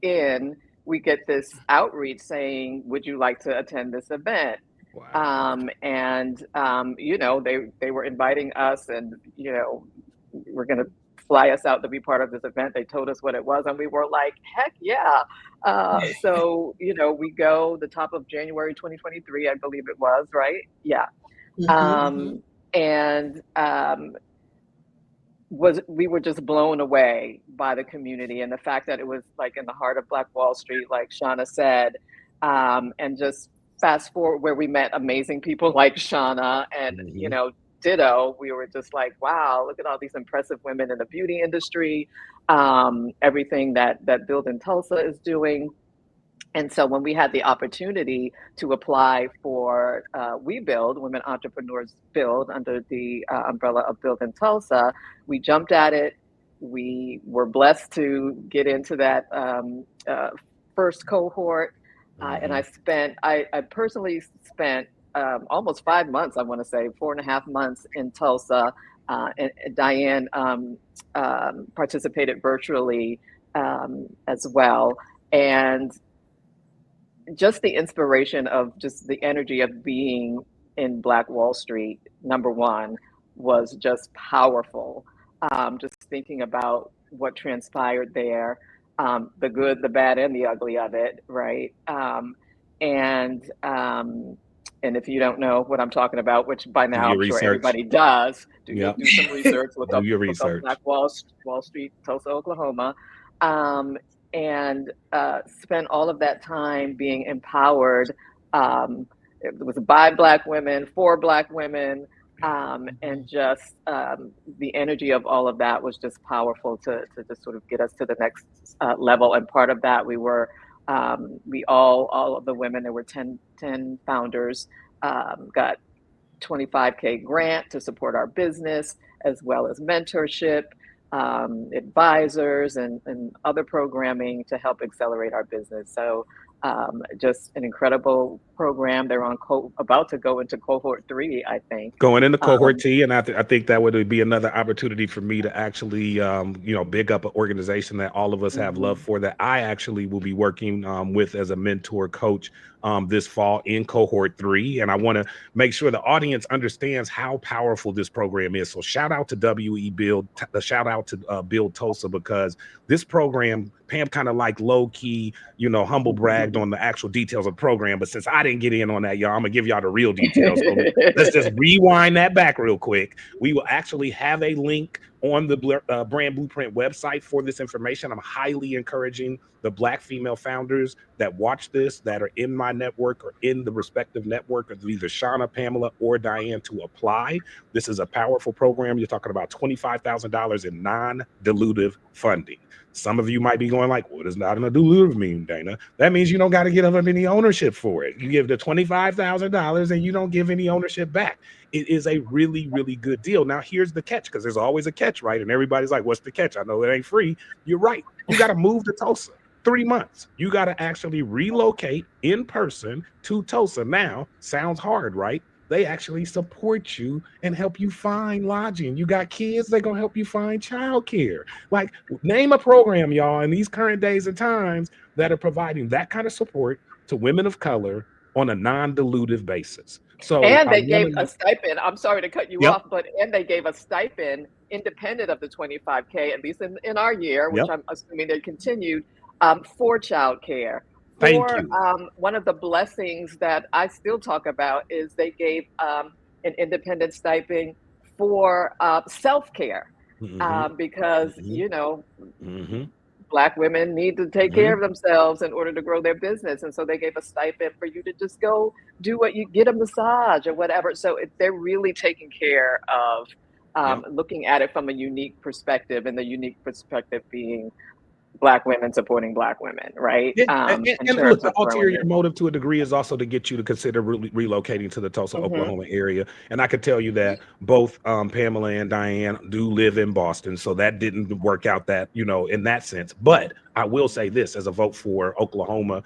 in, we get this outreach saying, "Would you like to attend this event?" Wow. And they were inviting us, and we're going to fly us out to be part of this event. They told us what it was, and we were like, heck yeah. So, we go the top of January 2023, I believe it was, right? Yeah. Mhm. And we were just blown away by the community and the fact that it was like in the heart of Black Wall Street, like Shawna said, and just fast forward where we met amazing people like Shawna and ditto. We were just like, wow, look at all these impressive women in the beauty industry, everything that Build in Tulsa is doing. And so when we had the opportunity to apply for We Build, Women Entrepreneurs Build, under the umbrella of Build in Tulsa, we jumped at it. We were blessed to get into that first cohort. And I personally spent almost 5 months, I want to say 4.5 months in Tulsa. And Dianne participated virtually as well. And just the inspiration of just the energy of being in Black Wall Street, number one, was just powerful. Just thinking about what transpired there, the good, the bad, and the ugly of it, right? And if you don't know what I'm talking about, which by now I'm sure everybody does, do some research, look up Black Wall Street, Tulsa, Oklahoma. And spent all of that time being empowered. It was by Black women, for Black women, and just the energy of all of that was just powerful to just sort of get us to the next level. And part of that, we all of the women, there were 10 founders, got $25K grant to support our business, as well as mentorship, advisors, and other programming to help accelerate our business. So just an incredible program. They're about to go into cohort 3, I think. Going into cohort T, and I think that would be another opportunity for me to actually, big up an organization that all of us have love for, that I actually will be working with as a mentor coach this fall in cohort 3. And I want to make sure the audience understands how powerful this program is. So shout out to WE Build, shout out to Build Tulsa, because this program, Pam kind of like low key, humble bragged on the actual details of the program. But since I didn't get in on that, y'all, I'm gonna give y'all the real details. So let's just rewind that back real quick. We will actually have a link on the Brand Blueprint website for this information. I'm highly encouraging the Black female founders that watch this, that are in my network or in the respective network of either Shawna, Pamela, or Dianne, to apply. This is a powerful program. You're talking about $25,000 in non-dilutive funding. Some of you might be going like, what does not an dilutive mean, Dana? That means you don't got to give up any ownership for it. You give the $25,000 and you don't give any ownership back. It is a really, really good deal. Now, here's the catch, because there's always a catch, right? And everybody's like, what's the catch? I know it ain't free. You're right. You got to move to Tulsa. 3 months. You got to actually relocate in person to Tulsa. Now, sounds hard, right? They actually support you and help you find lodging. You got kids, they're going to help you find childcare. Like, name a program, y'all, in these current days and times that are providing that kind of support to women of color on a non-dilutive basis. So, and they gave a stipend. I'm sorry to cut you off, and they gave a stipend independent of the $25K, at least in our year, which I'm assuming they continued, for childcare. Thank you. One of the blessings that I still talk about is they gave an independent stipend for self-care, because Black women need to take care of themselves in order to grow their business. And so they gave a stipend for you to just go do get a massage or whatever. So they're really taking care of looking at it from a unique perspective, and the unique perspective being Black women supporting Black women, right? And look, the ulterior motive to a degree is also to get you to consider relocating to the Tulsa, Oklahoma area. And I could tell you that both Pamela and Dianne do live in Boston, so that didn't work out that, in that sense. But I will say this as a vote for Oklahoma,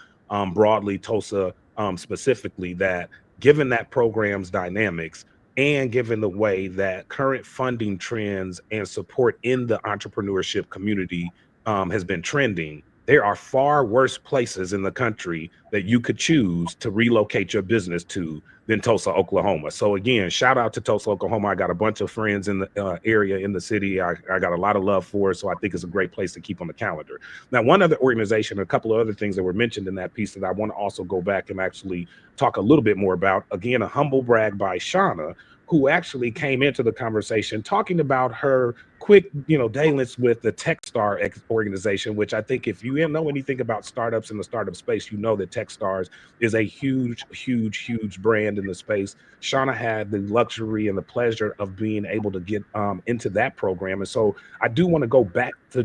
broadly, Tulsa specifically, that given that program's dynamics, and given the way that current funding trends and support in the entrepreneurship community has been trending, there are far worse places in the country that you could choose to relocate your business to than Tulsa, Oklahoma. So again, shout out to Tulsa, Oklahoma. I got a bunch of friends in the area, in the city. I got a lot of love for it. So I think it's a great place to keep on the calendar. Now, one other organization, a couple of other things that were mentioned in that piece that I want to also go back and actually talk a little bit more about. Again, a humble brag by Shawna, who actually came into the conversation talking about her quick, dalliance with the Techstar organization, which I think if you know anything about startups in the startup space, you know that Techstars is a huge, huge, huge brand in the space. Shawna had the luxury and the pleasure of being able to get into that program. And so I do want to go back to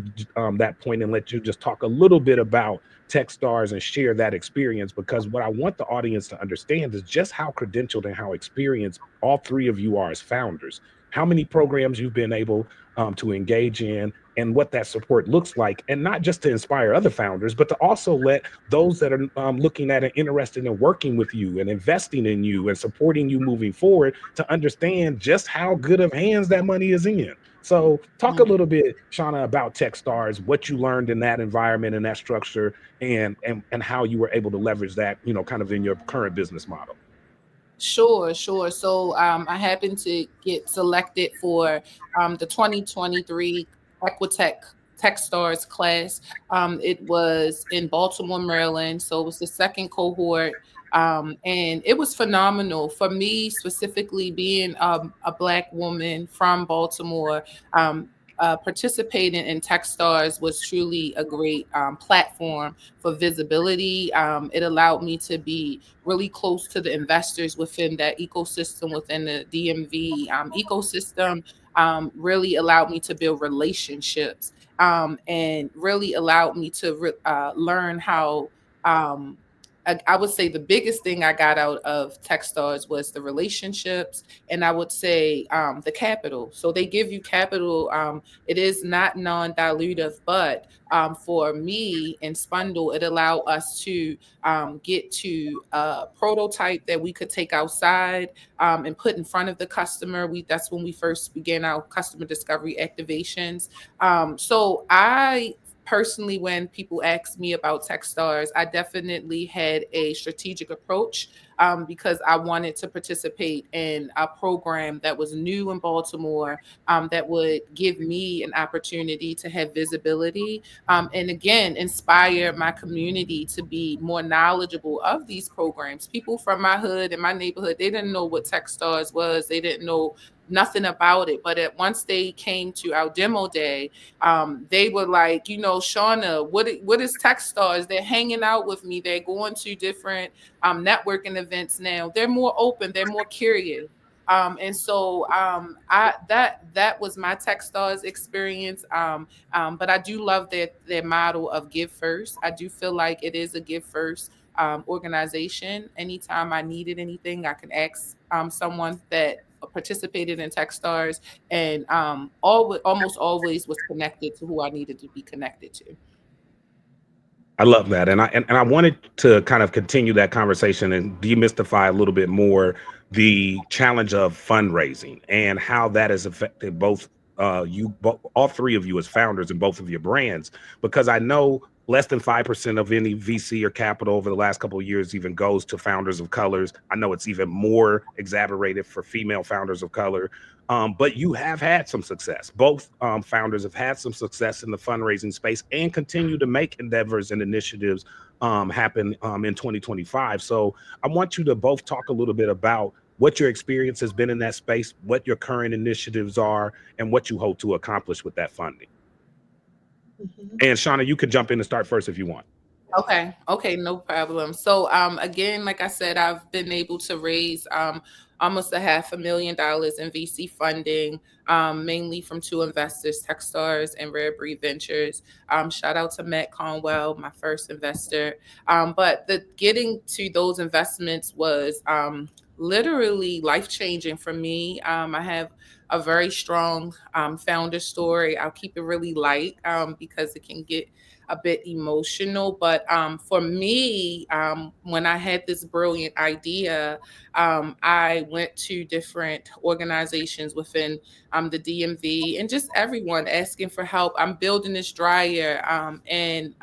that point and let you just talk a little bit about Techstars and share that experience, because what I want the audience to understand is just how credentialed and how experienced all three of you are as founders, how many programs you've been able to engage in, and what that support looks like, and not just to inspire other founders, but to also let those that are looking at and interested in working with you and investing in you and supporting you moving forward to understand just how good of hands that money is in. So talk a little bit, Shawna, about Techstars, what you learned in that environment and that structure, and how you were able to leverage that, kind of in your current business model. Sure, sure. So I happened to get selected for the 2023 Equitech Techstars class. It was in Baltimore, Maryland. So it was the second cohort. And it was phenomenal for me, specifically being a Black woman from Baltimore. Participating in Techstars was truly a great platform for visibility. It allowed me to be really close to the investors within that ecosystem, within the DMV ecosystem. Really allowed me to build relationships, and really allowed me to learn how. I would say the biggest thing I got out of Techstars was the relationships, and I would say the capital. So they give you capital. It is not non-dilutive, but for me and Spundle, it allowed us to get to a prototype that we could take outside and put in front of the customer. That's when we first began our customer discovery activations. So I personally, when people ask me about Techstars, I definitely had a strategic approach because I wanted to participate in a program that was new in Baltimore, that would give me an opportunity to have visibility, and again, inspire my community to be more knowledgeable of these programs. People from my hood and my neighborhood, they didn't know what Techstars was. They didn't know nothing about it. But once they came to our demo day, they were like, Shawna, what is Techstars? They're hanging out with me. They're going to different networking events now. They're more open. They're more curious. And so I that was my Techstars experience. But I do love their model of give first. I do feel like it is a give first organization. Anytime I needed anything, I can ask someone that participated in Techstars, and almost always was connected to who I needed to be connected to. I love that, and I wanted to kind of continue that conversation and demystify a little bit more the challenge of fundraising and how that has affected both all three of you as founders in both of your brands, because I know less than 5% of any VC or capital over the last couple of years even goes to founders of colors. I know it's even more exaggerated for female founders of color. But you have had some success. Both founders have had some success in the fundraising space and continue to make endeavors and initiatives happen in 2025. So I want you to both talk a little bit about what your experience has been in that space, what your current initiatives are, and what you hope to accomplish with that funding. Mhm. And Shawna, you can jump in and start first if you want. Okay, no problem. So again, like I said, I've been able to raise almost $500,000 in VC funding, mainly from two investors, Techstars and Rare Breed Ventures. Shout out to Matt Conwell, my first investor. But the getting to those investments was literally life changing for me. I have a very strong founder story. I'll keep it really light because it can get a bit emotional. But for me, when I had this brilliant idea, I went to different organizations within the DMV and just everyone asking for help. I'm building this dryer, and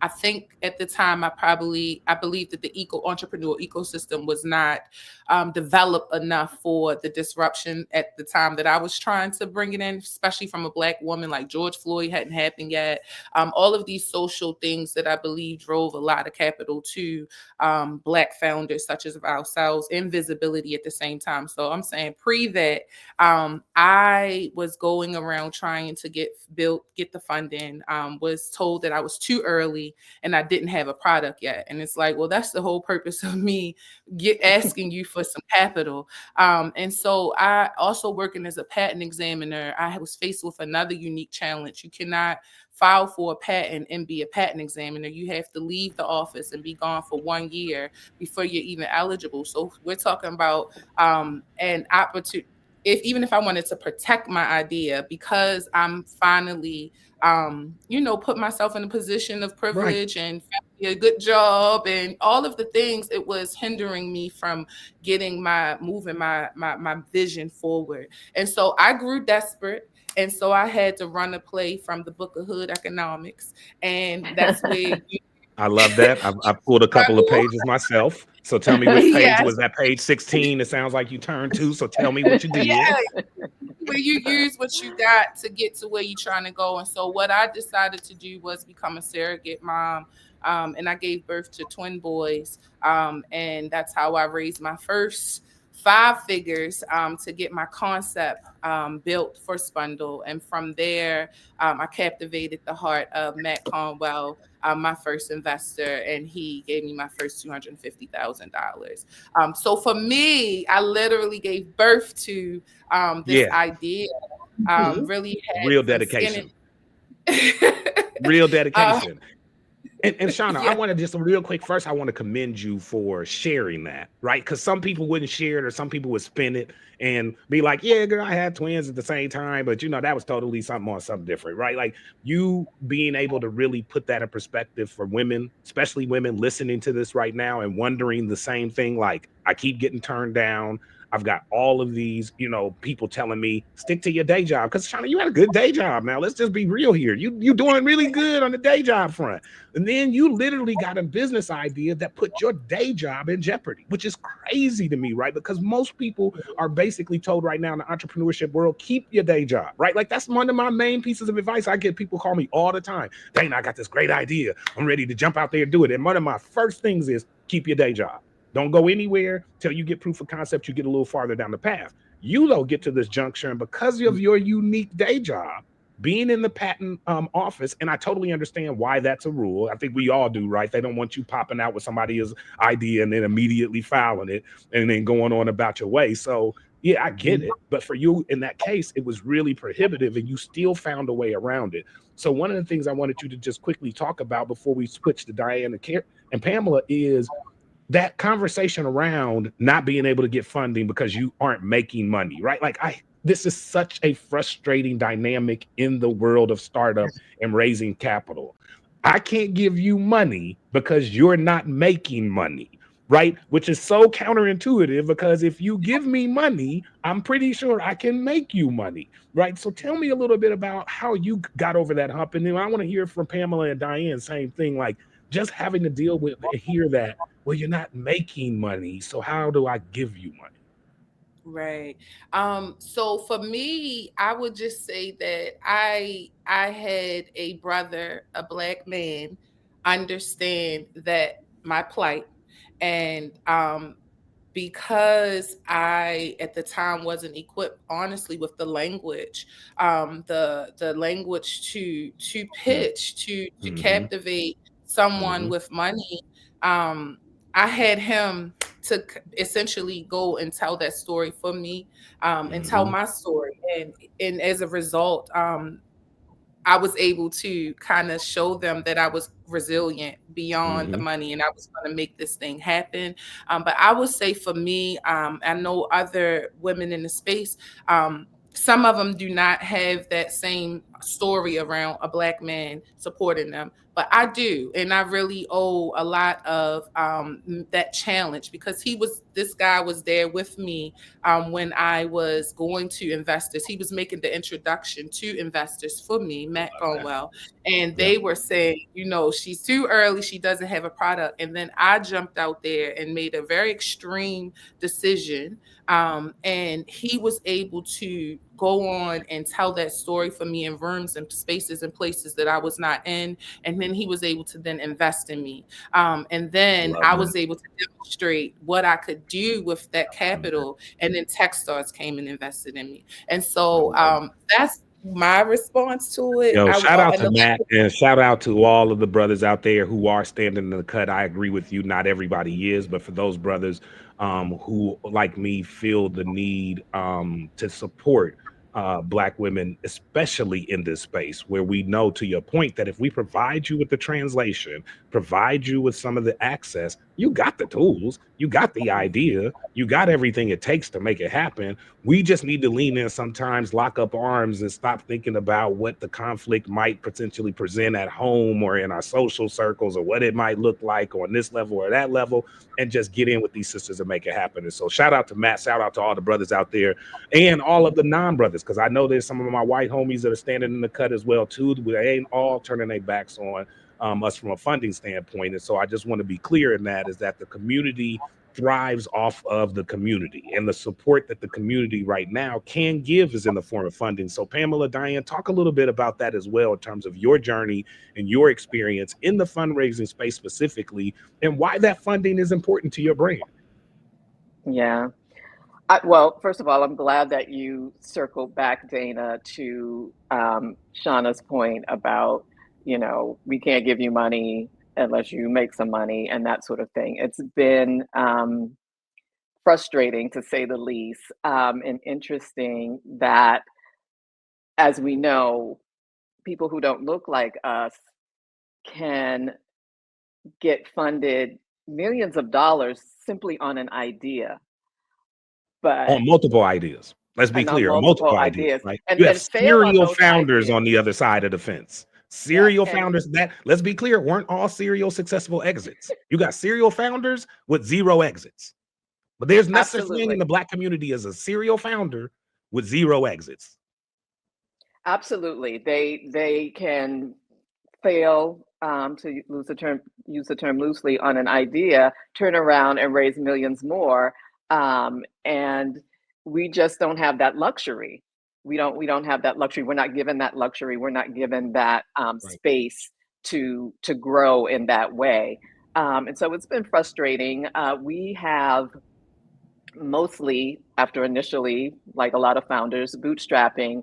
I think at the time I believe that the entrepreneur ecosystem was not developed enough for the disruption at the time that I was trying to bring it in, especially from a Black woman. Like George Floyd hadn't happened yet. All of these social things that I believe drove a lot of capital to Black founders such as ourselves, and visibility at the same time. So I'm saying pre that, I was going around trying to get the funding, was told that I was too early and I didn't have a product yet. And it's like, well, that's the whole purpose of me asking you for some capital. And so I also, working as a patent examiner, I was faced with another unique challenge. You cannot file for a patent and be a patent examiner. You have to leave the office and be gone for 1 year before you're even eligible. So we're talking about an opportunity. Even if I wanted to protect my idea, because I'm finally, put myself in a position of Right. privilege and a good job and all of the things, it was hindering me from moving my vision forward. And so I grew desperate. And so I had to run a play from the Book of Hood Economics. And that's where I love that. I pulled a couple of pages myself. So tell me which page yes, was that? Page 16. It sounds like you turned to. So tell me what you did. yeah, where you use what you got to get to where you're trying to go. And so what I decided to do was become a surrogate mom. And I gave birth to twin boys. And that's how I raised my first 5 figures to get my concept built for Spundle. And from there, I captivated the heart of Matt Conwell, my first investor, and he gave me my first $250,000. So for me, I literally gave birth to this Yeah. idea. Really had Real some skin in dedication. it. Real uh, dedication. And Shawna, I yeah, want to just real quick. First, I want to commend you for sharing that, right? Because some people wouldn't share it, or some people would spin it and be like, "Yeah, girl, I had twins at the same time," but that was totally something on something different, right? Like you being able to really put that in perspective for women, especially women listening to this right now and wondering the same thing. Like, I keep getting turned down. I've got all of these, people telling me stick to your day job. Because Shawna, you had a good day job. Now let's just be real here. You doing really good on the day job front. And then you literally got a business idea that put your day job in jeopardy, which is crazy to me, right? Because most people are basically told right now in the entrepreneurship world, keep your day job, right? Like that's one of my main pieces of advice. I get people call me all the time. Dang, I got this great idea. I'm ready to jump out there and do it. And one of my first things is keep your day job. Don't go anywhere till you get proof of concept. You get a little farther down the path. You though get to this juncture, and because of your unique day job, being in the patent office, and I totally understand why that's a rule. I think we all do, right? They don't want you popping out with somebody's idea and then immediately filing it and then going on about your way. So yeah, I get it. But for you in that case, it was really prohibitive and you still found a way around it. So one of the things I wanted you to just quickly talk about before we switch to Dianne and Pamela is that conversation around not being able to get funding because you aren't making money, right? Like this is such a frustrating dynamic in the world of startup and raising capital. I can't give you money because you're not making money, right? Which is so counterintuitive because if you give me money, I'm pretty sure I can make you money, right? So tell me a little bit about how you got over that hump. And then I want to hear from Pamela and Dianne, same thing, like just having to deal with hear that, well, you're not making money. So how do I give you money? right. So for me, I would just say that I had a brother, a Black man, understand that my plight. And because I at the time wasn't equipped, honestly, with the language, the language to pitch, to Mm-hmm. captivate someone Mm-hmm. with money. I had him to essentially go and tell that story for me, and tell Mm-hmm. my story, and as a result, I was able to kind of show them that I was resilient beyond the Mm-hmm. money and I was going to make this thing happen. But I would say for me, I know other women in the space, some of them do not have that same story around a Black man supporting them. But I do, and I really owe a lot of that challenge, because this guy was there with me when I was going to investors. He was making the introduction to investors for me, Matt Conwell, and they were saying, she's too early, she doesn't have a product. And then I jumped out there and made a very extreme decision, and he was able to go on and tell that story for me in rooms and spaces and places that I was not in. And then he was able to then invest in me. And then I was able to demonstrate what I could do with that capital. And then Techstars came and invested in me. And so that's my response to it. Yo, shout out to Matt, and shout out to all of the brothers out there who are standing in the cut. I agree with you. Not everybody is, but for those brothers who, like me, feel the need to support Black women, especially in this space where we know, to your point, that if we provide you with the translation, provide you with some of the access, you got the tools, you got the idea, you got everything it takes to make it happen. We just need to lean in sometimes, lock up arms, and stop thinking about what the conflict might potentially present at home or in our social circles, or what it might look like on this level or that level, and just get in with these sisters and make it happen. And so shout out to Matt, shout out to all the brothers out there and all of the non-brothers, because I know there's some of my white homies that are standing in the cut as well too. They ain't all turning their backs on us from a funding standpoint. And so I just want to be clear in that, is that the community thrives off of the community, and the support that the community right now can give is in the form of funding. So Pamela, Dianne, talk a little bit about that as well, in terms of your journey and your experience in the fundraising space specifically, and why that funding is important to your brand. Yeah. Well, first of all, I'm glad that you circled back, Dana, to Shawna's point about, we can't give you money unless you make some money and that sort of thing. It's been frustrating, to say the least, and interesting that, as we know, people who don't look like us can get funded millions of dollars simply on an idea. But on multiple ideas. Let's be clear, on multiple ideas, right? And, you have fail on serial those founders ideas on the other side of the fence. Serial Yeah, founders that, let's be clear, weren't all serial successful exits. You got serial founders with 0 exits. But there's no such thing in the Black community as a serial founder with 0 exits. Absolutely. They can fail, to use the term loosely, on an idea, turn around and raise millions more. And we just don't have that luxury. We don't have that luxury. We're not given that luxury. We're not given that space to grow in that way. And so it's been frustrating. We have mostly, after initially, like a lot of founders, bootstrapping,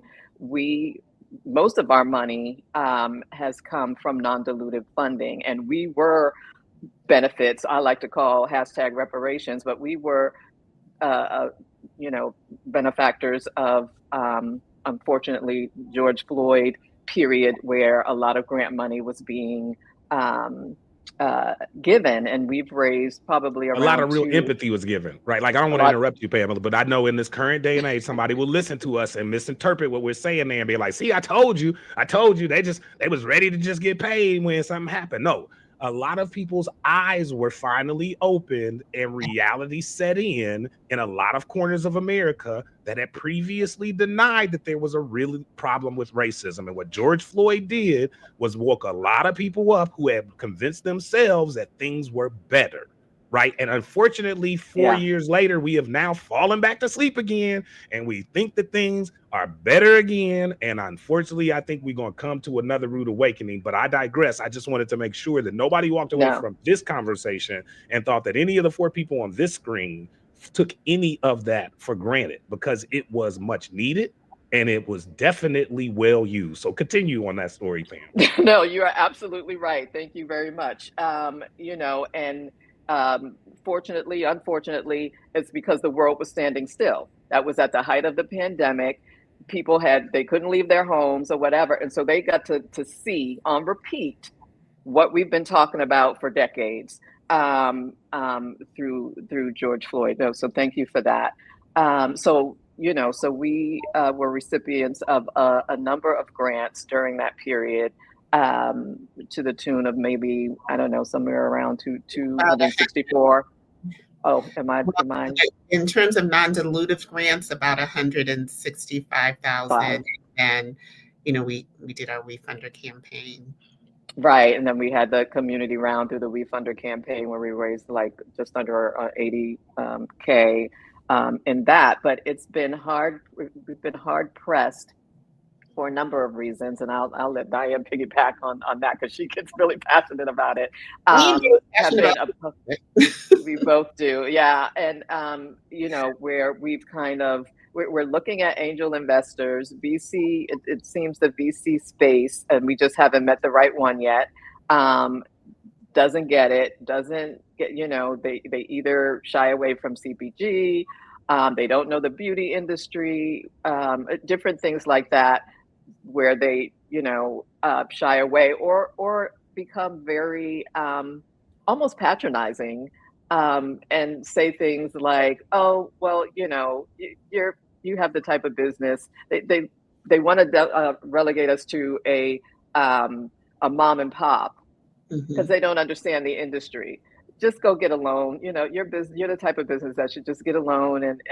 most of our money has come from non-dilutive funding, and we were benefits, I like to call hashtag reparations, but we were benefactors of unfortunately George Floyd period, where a lot of grant money was being given, and we've raised probably around a lot of real empathy was given, right? Like, I don't want to interrupt you, Pamela, but I know in this current day and age, somebody will listen to us and misinterpret what we're saying there and be like, see, I told you, they was ready to just get paid when something happened. No, a lot of people's eyes were finally opened and reality set in a lot of corners of America that had previously denied that there was a real problem with racism. And what George Floyd did was woke a lot of people up who had convinced themselves that things were better. Right. And unfortunately, 4 years later, we have now fallen back to sleep again, and we think that things are better again. And unfortunately, I think we're going to come to another rude awakening. But I digress. I just wanted to make sure that nobody walked away from this conversation and thought that any of the 4 people on this screen took any of that for granted, because it was much needed and it was definitely well used. So continue on that story, Pam. No, you are absolutely right. Thank you very much. Fortunately, unfortunately, it's because the world was standing still. That was at the height of the pandemic. People they couldn't leave their homes or whatever. And so they got to see on repeat what we've been talking about for decades through George Floyd. So thank you for that. So so we were recipients of a number of grants during that period, to the tune of maybe, I don't know, somewhere around 264. Oh, am I? In terms of non-dilutive grants, about 165,000, and we did our WeFunder campaign. Right, and then we had the community round through the WeFunder campaign where we raised like just under 80K in that. But it's been hard. We've been hard pressed for a number of reasons, and I'll let Dianne piggyback on that because she gets really passionate about it. We both do, yeah. And where we've kind of we're looking at angel investors, VC. It seems the VC space, and we just haven't met the right one yet. Doesn't get it. Doesn't get. They either shy away from CPG. They don't know the beauty industry. Different things like that, where they shy away or become very almost patronizing, and say things like, "Oh, well, you have the type of business." They want to relegate us to a mom and pop because they don't understand the industry. Just go get a loan. You're the type of business that should just get a loan and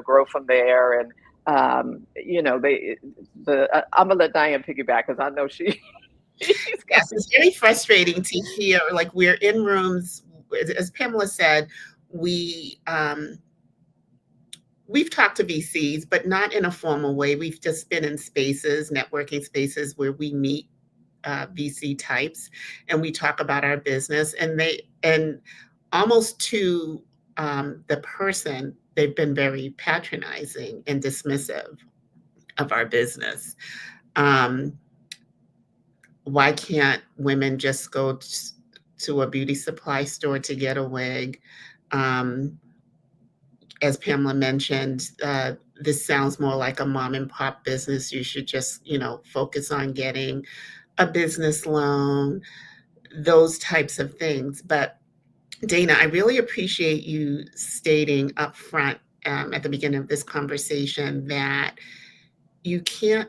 grow from there. And I'm gonna let Dianne piggyback because I know she. Yes, it's very frustrating to hear. Like, we're in rooms, as Pamela said, we've talked to VCs, but not in a formal way. We've just been in spaces, networking spaces, where we meet VC types and we talk about our business, and almost to the person, they've been very patronizing and dismissive of our business. Why can't women just go to a beauty supply store to get a wig? As Pamela mentioned, this sounds more like a mom and pop business. You should just, focus on getting a business loan, those types of things. But Dana, I really appreciate you stating up front at the beginning of this conversation that you can't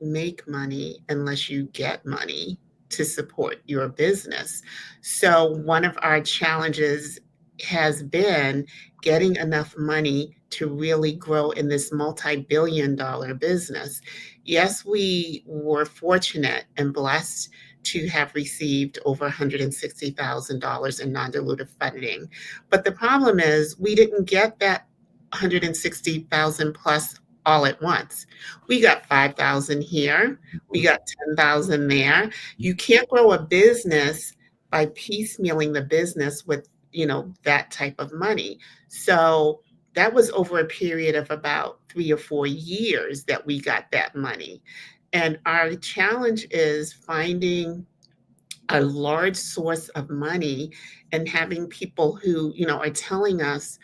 make money unless you get money to support your business. So one of our challenges has been getting enough money to really grow in this multi-billion-dollar business. Yes, we were fortunate and blessed to have received over $160,000 in non-dilutive funding. But the problem is we didn't get that $160,000 plus all at once. We got 5,000 here, we got 10,000 there. You can't grow a business by piecemealing the business with, that type of money. So that was over a period of about 3 or 4 years that we got that money. And our challenge is finding a large source of money and having people who, are telling us,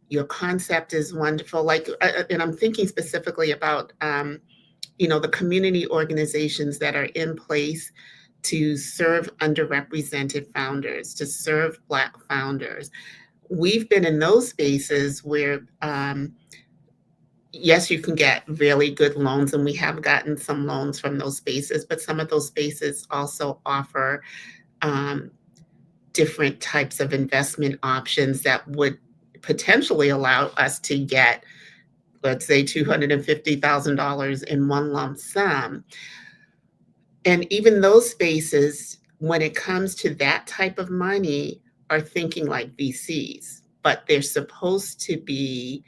your concept is wonderful. Like, and I'm thinking specifically about, the community organizations that are in place to serve underrepresented founders, to serve Black founders. We've been in those spaces where, yes, you can get really good loans, and we have gotten some loans from those spaces, but some of those spaces also offer different types of investment options that would potentially allow us to get, let's say, $250,000 in one lump sum. And even those spaces, when it comes to that type of money, are thinking like VCs, but they're supposed to be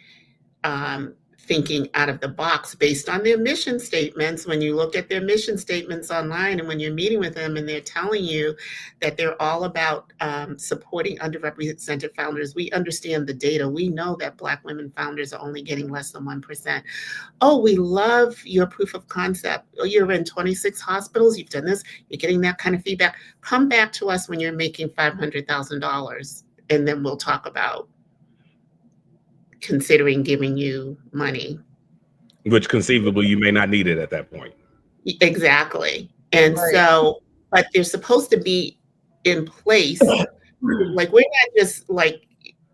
thinking out of the box based on their mission statements. When you look at their mission statements online and when you're meeting with them and they're telling you that they're all about supporting underrepresented founders, we understand the data. We know that Black women founders are only getting less than 1%. Oh, we love your proof of concept. Oh, you're in 26 hospitals, you've done this, you're getting that kind of feedback. Come back to us when you're making $500,000, and then we'll talk about considering giving you money. Which conceivably you may not need it at that point. Exactly. And Right. so, but they're supposed to be in place. Like, we're not just like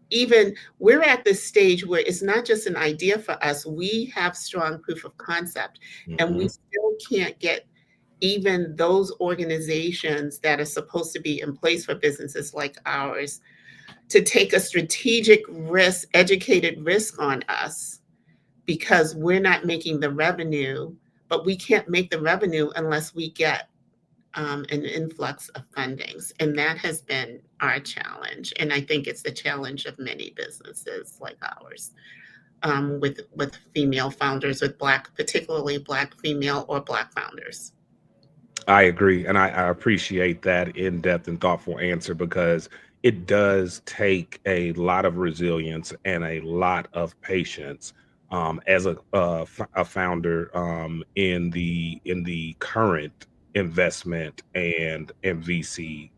even we're at this stage where it's not just an idea for us. We have strong proof of concept, and we Mhm. still can't get even those organizations that are supposed to be in place for businesses like ours to take a strategic risk, educated risk on us because we're not making the revenue, but we can't make the revenue unless we get an influx of fundings. And that has been our challenge. And I think it's the challenge of many businesses like ours, with female founders, with Black, particularly Black female or Black founders. I agree. And I appreciate that in depth and thoughtful answer because it does take a lot of resilience and a lot of patience as a founder in the current investment and VC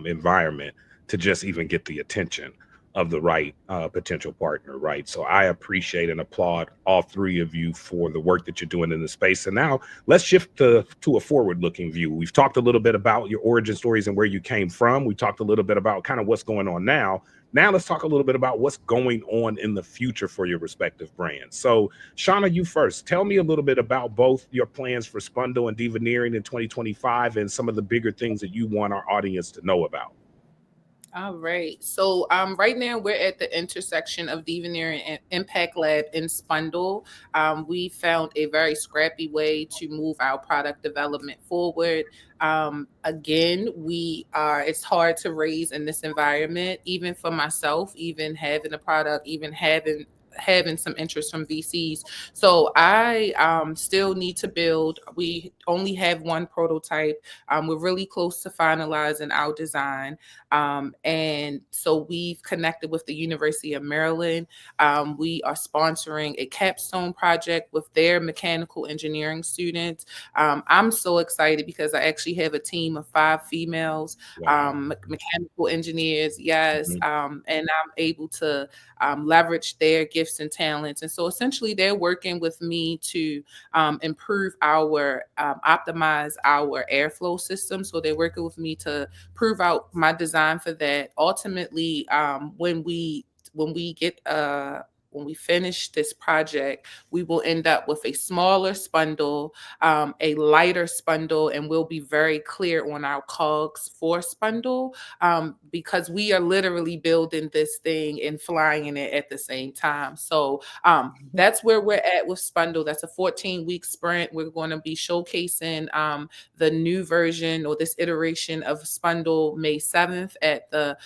environment to just even get the attention of the right potential partner, right? So I appreciate and applaud all three of you for the work that you're doing in the space. And now let's shift to a forward-looking view. We've talked a little bit about your origin stories and where you came from. We talked a little bit about kind of what's going on now. Now let's talk a little bit about what's going on in the future for your respective brands. So, Shawna, you first. Tell me a little bit about both your plans for Spundle and Divaneering in 2025 and some of the bigger things that you want our audience to know about. All right. So right now we're at the intersection of Devineering and Impact Lab in Spundle. We found a very scrappy way to move our product development forward. Again, it's hard to raise in this environment, even for myself, even having a product, even having some interest from VCs. So I still need to build. We only have one prototype. We're really close to finalizing our design. And so we've connected with the University of Maryland. We are sponsoring a capstone project with their mechanical engineering students. I'm so excited because I actually have a team of 5 females, Wow. mechanical engineers, yes, Mhm. and I'm able to leverage their gifts and talents. And so essentially, they're working with me to optimize our airflow system. So they're working with me to prove out my design for that. Ultimately, when we get when we finish this project, we will end up with a smaller spundle, a lighter spundle, and we'll be very clear on our cogs for spundle, because we are literally building this thing and flying in it at the same time. So that's where we're at with Spundle. That's a 14-week sprint. We're going to be showcasing the new version or this iteration of Spundle May 7th at the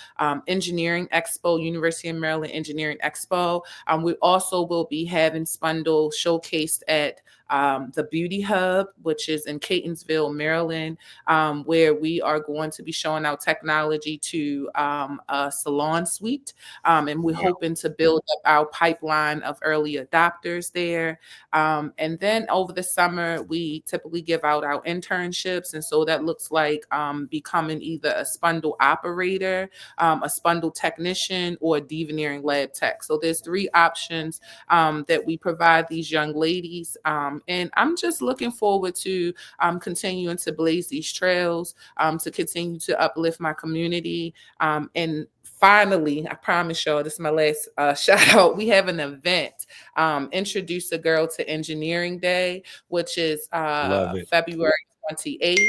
Engineering Expo, University of Maryland Engineering Expo. We also will be having Spundle showcased at the Beauty Hub, which is in Catonsville, Maryland, where we are going to be showing our technology to a salon suite. And we're Wow. hoping to build up our pipeline of early adopters there. And then over the summer, we typically give out our internships. And so that looks like becoming either a Spundle operator, a Spundle technician, or a Divaneering lab tech. So there's 3 options that we provide these young ladies. And I'm just looking forward to continuing to blaze these trails, to continue to uplift my community. And finally, I promise y'all, this is my last shout out. We have an event, Introduce a Girl to Engineering Day, which is Love it. February 28th.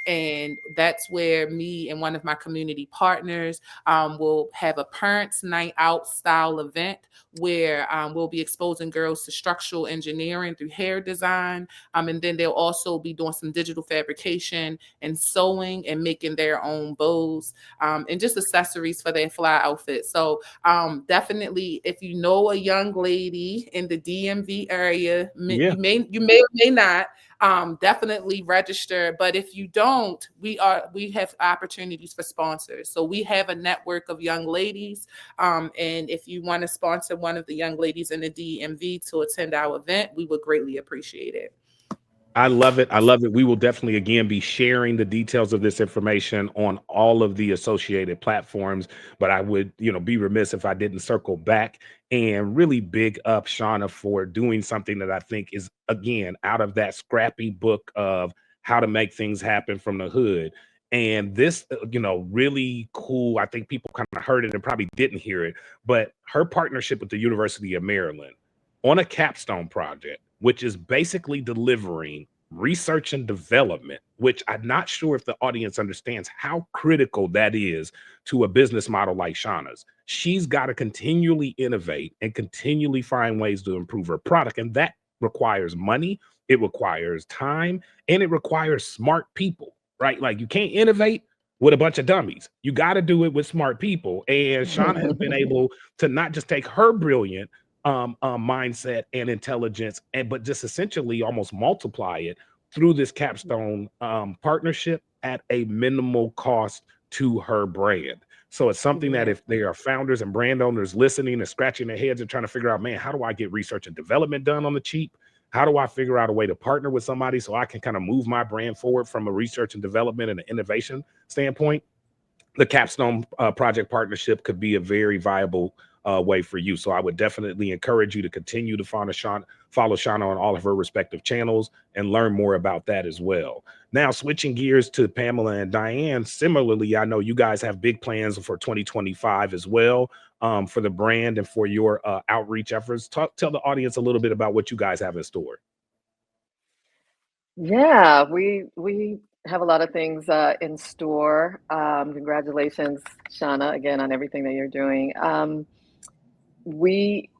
And that's where me and one of my community partners will have a parents' night out style event where we'll be exposing girls to structural engineering through hair design. And then they'll also be doing some digital fabrication and sewing and making their own bows, and just accessories for their fly outfits. So definitely, if you know a young lady in the DMV area, Yeah. you may or may not, definitely register. But if you don't, we have opportunities for sponsors. So we have a network of young ladies. And if you want to sponsor one of the young ladies in the DMV to attend our event, we would greatly appreciate it. I love it. I love it. We will definitely again be sharing the details of this information on all of the associated platforms. But I would, be remiss if I didn't circle back and really big up Shawna for doing something that I think is again out of that scrappy book of how to make things happen from the hood. And this, really cool. I think people kind of heard it and probably didn't hear it, but her partnership with the University of Maryland on a capstone project, which is basically delivering research and development, which I'm not sure if the audience understands how critical that is to a business model like Shawna's. She's got to continually innovate and continually find ways to improve her product. And that requires money, it requires time, and it requires smart people, right? Like you can't innovate with a bunch of dummies. You got to do it with smart people. And Shawna has been able to not just take her brilliant mindset and intelligence, but just essentially almost multiply it through this capstone partnership at a minimal cost to her brand. So it's something that if there are founders and brand owners listening and scratching their heads and trying to figure out, man, how do I get research and development done on the cheap? How do I figure out a way to partner with somebody so I can kind of move my brand forward from a research and development and an innovation standpoint? The capstone project partnership could be a very viable way for you. So I would definitely encourage you to continue to follow Shawna on all of her respective channels and learn more about that as well. Now, switching gears to Pamela and Dianne, similarly, I know you guys have big plans for 2025 as well, for the brand and for your outreach efforts. Tell the audience a little bit about what you guys have in store. Yeah, we have a lot of things in store. Congratulations, Shawna, again on everything that you're doing. We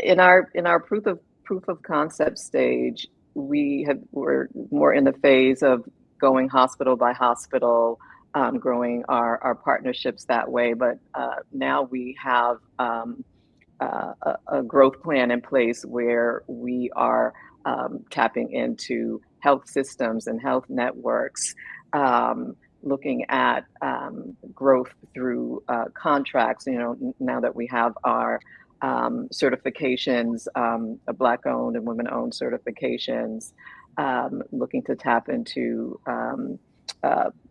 in our proof of concept stage, we're more in the phase of going hospital by hospital, growing our partnerships that way. But now we have a growth plan in place where we are tapping into health systems and health networks, looking at growth through contracts. Now that we have our certifications, Black-owned and women-owned certifications, looking to tap into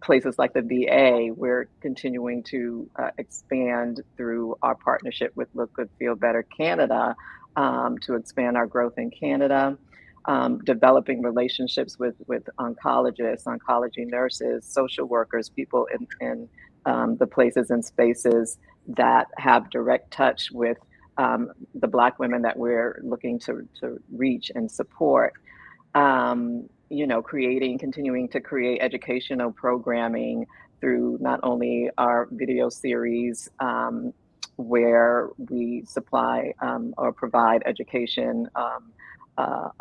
places like the VA. We're continuing to expand through our partnership with Look Good Feel Better Canada, to expand our growth in Canada. Developing relationships with oncologists, oncology nurses, social workers, people in the places and spaces that have direct touch with the Black women that we're looking to reach and support. Continuing to create educational programming through not only our video series, where we supply or provide education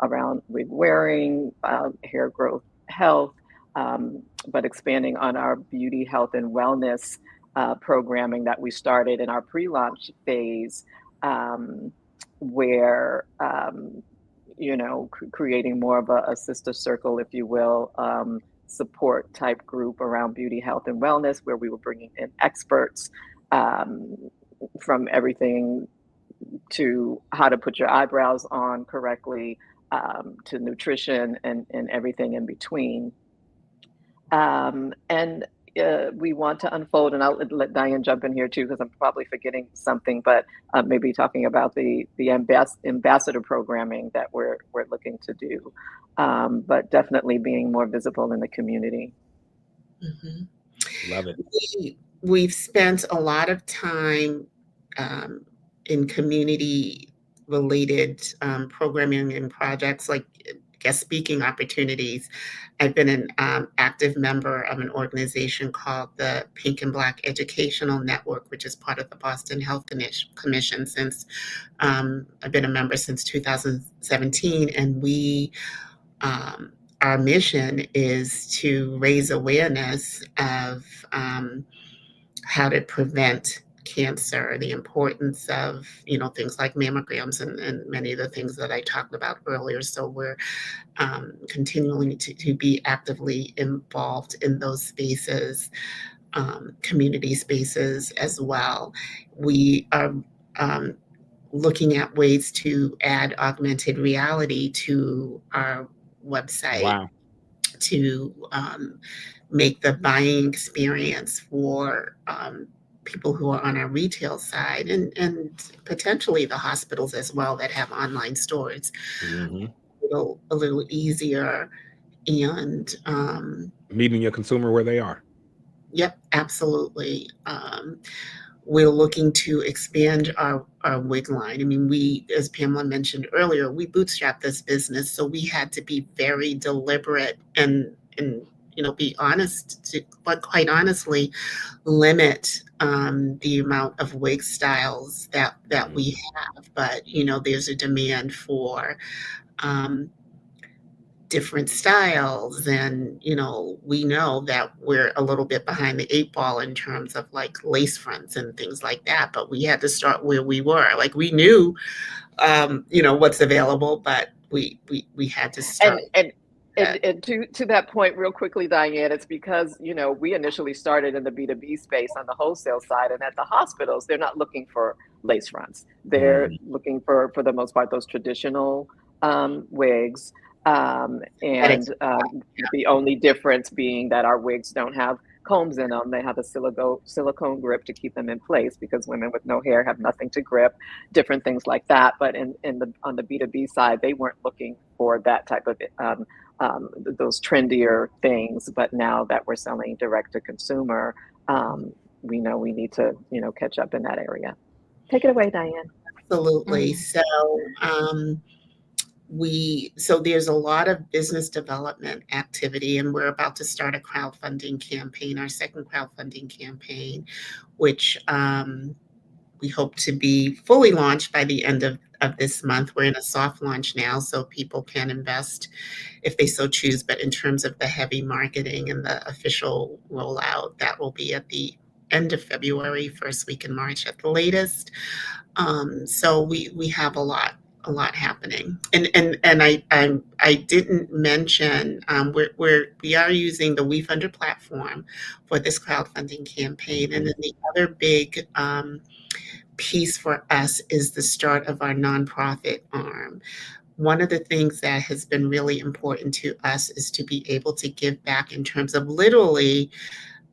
around wig wearing, hair growth, health, but expanding on our beauty, health, and wellness programming that we started in our pre-launch phase, where creating more of a sister circle, if you will, support type group around beauty, health, and wellness, where we were bringing in experts from everything to how to put your eyebrows on correctly, to nutrition and everything in between. We want to unfold, and I'll let Dianne jump in here too, because I'm probably forgetting something, but maybe talking about the ambassador programming that we're looking to do, but definitely being more visible in the community. Mm-hmm. Love it. We've spent a lot of time in community-related programming and projects like guest speaking opportunities. I've been an active member of an organization called the Pink and Black Educational Network, which is part of the Boston Health Commission since I've been a member since 2017. And our mission is to raise awareness of how to prevent cancer, the importance of, things like mammograms and many of the things that I talked about earlier. So we're continuing to be actively involved in those spaces, community spaces as well. We are looking at ways to add augmented reality to our website. Wow. To make the buying experience for people who are on our retail side and potentially the hospitals as well that have online stores, Mm-hmm. a little easier, and meeting your consumer where they are. Yep, absolutely. We're looking to expand our wig line. I mean, we, as Pamela mentioned earlier, we bootstrapped this business, so we had to be very deliberate and be honest, but quite honestly, limit the amount of wig styles that we have. But there's a demand for um, different styles, and we know that we're a little bit behind the eight ball in terms of like lace fronts and things like that, but we had to start where we were. Like, we knew what's available, but we had to start. And and Yeah. and to that point, real quickly, Diane, it's because we initially started in the B2B space on the wholesale side, and at the hospitals, they're not looking for lace fronts. They're Mhm. looking for the most part those traditional wigs, That and ex- the only difference being that our wigs don't have combs in them. They have a silicone grip to keep them in place because women with no hair have nothing to grip, different things like that. But on the B2B side, they weren't looking for that type of those trendier things. But now that we're selling direct to consumer, we know we need to catch up in that area. Take it away, Diane. Absolutely. Mhm. So there's a lot of business development activity, and we're about to start a crowdfunding campaign, our second crowdfunding campaign, which we hope to be fully launched by the end of this month. We're in a soft launch now, so people can invest if they so choose. But in terms of the heavy marketing and the official rollout, that will be at the end of February, first week in March at the latest. So we have a lot happening, and I didn't mention, we are using the WeFunder platform for this crowdfunding campaign, and then the other big piece for us is the start of our nonprofit arm. One of the things that has been really important to us is to be able to give back in terms of literally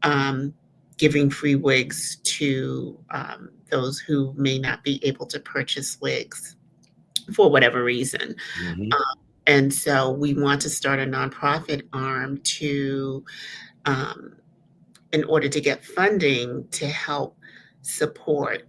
um, giving free wigs to those who may not be able to purchase wigs for whatever reason. Mhm. Um, and so we want to start a nonprofit arm um, in order to get funding to help support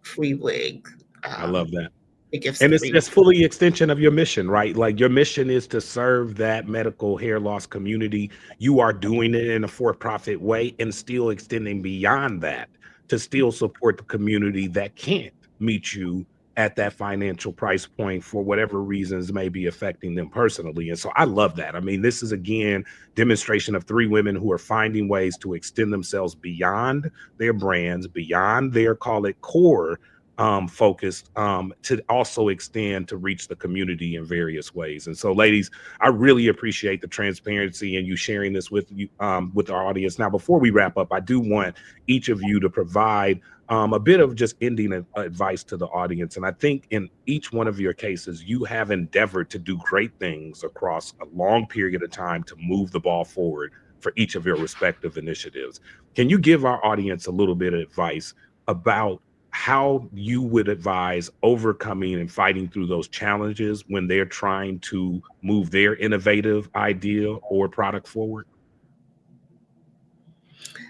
free wig, I um, love that. the gifts And of it's free. just fully extension of your mission, right? Like your mission is to serve that medical hair loss community. You are doing it in a for-profit way and still extending beyond that to still support the community that can't meet you at that financial price point for whatever reasons may be affecting them personally. And so I love that. I mean, this is again demonstration of three women who are finding ways to extend themselves beyond their brands, beyond their call it core focused to also extend to reach the community in various ways. And so, ladies, I really appreciate the transparency and you sharing this with you with our audience. Now, before we wrap up, I do want each of you to provide a bit of just ending advice to the audience. And I think in each one of your cases, you have endeavored to do great things across a long period of time to move the ball forward for each of your respective initiatives. Can you give our audience a little bit of advice about how you would advise overcoming and fighting through those challenges when they're trying to move their innovative idea or product forward?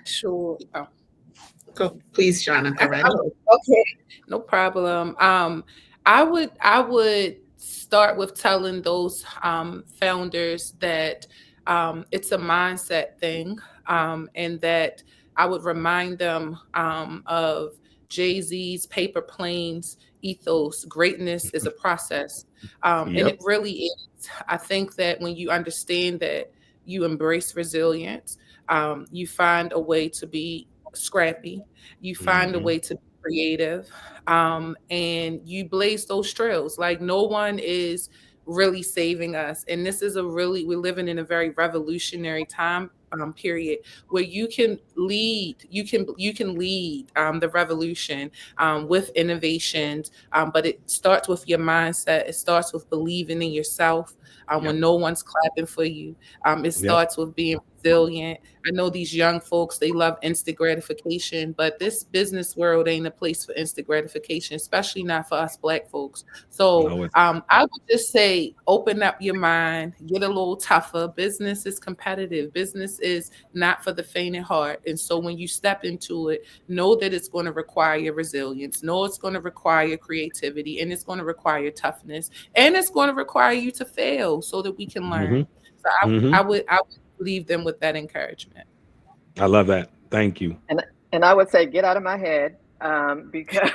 Sure. Oh, Go, please, Shawna, go right ahead. okay, no problem. I would start with telling those founders that it's a mindset thing, and that I would remind them of Jay-Z's Paper Planes ethos. Greatness is a process, and Yep. it really is. I think that when you understand that, you embrace resilience, you find a way to be scrappy, you find a Mhm. way to be creative, and you blaze those trails. Like, no one is really saving us, and this is we're living in a very revolutionary time period where you can lead the revolution with innovations, but it starts with your mindset. It starts with believing in yourself Yep. when no one's clapping for you. It Yep. starts with being resilient. I know these young folks, they love instant gratification, but this business world ain't a place for instant gratification, especially not for us Black folks. So No, it's I would just say open up your mind, get a little tougher. Business is competitive. Business is not for the faint of heart. And so when you step into it, know that it's going to require resilience. Know it's going to require creativity, and it's going to require toughness, and it's going to require you to fail so that we can hmm learn. So I would leave them with that encouragement. I love that. Thank you. And I would say, get out of my head, because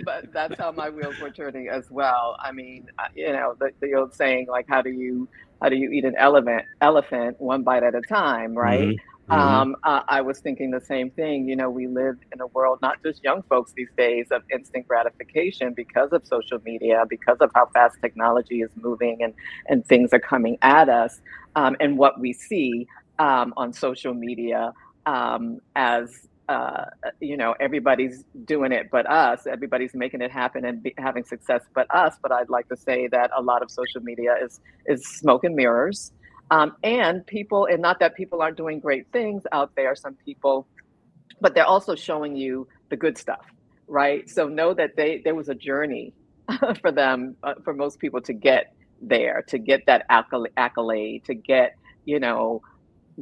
but that's how my wheels were turning as well. I mean, the old saying, like, how do you eat an elephant one bite at a time, right? hmm hmm I was thinking the same thing. We live in a world, not just young folks these days, of instant gratification because of social media, because of how fast technology is moving, and things are coming at us, and what we see on social media, as everybody's doing it but us, everybody's making it happen and having success but us. But I'd like to say that a lot of social media is smoke and mirrors, and people, and not that people aren't doing great things out there, some people, but they're also showing you the good stuff, right? So know that there was a journey for them, for most people, to get there, to get that accolade, to get,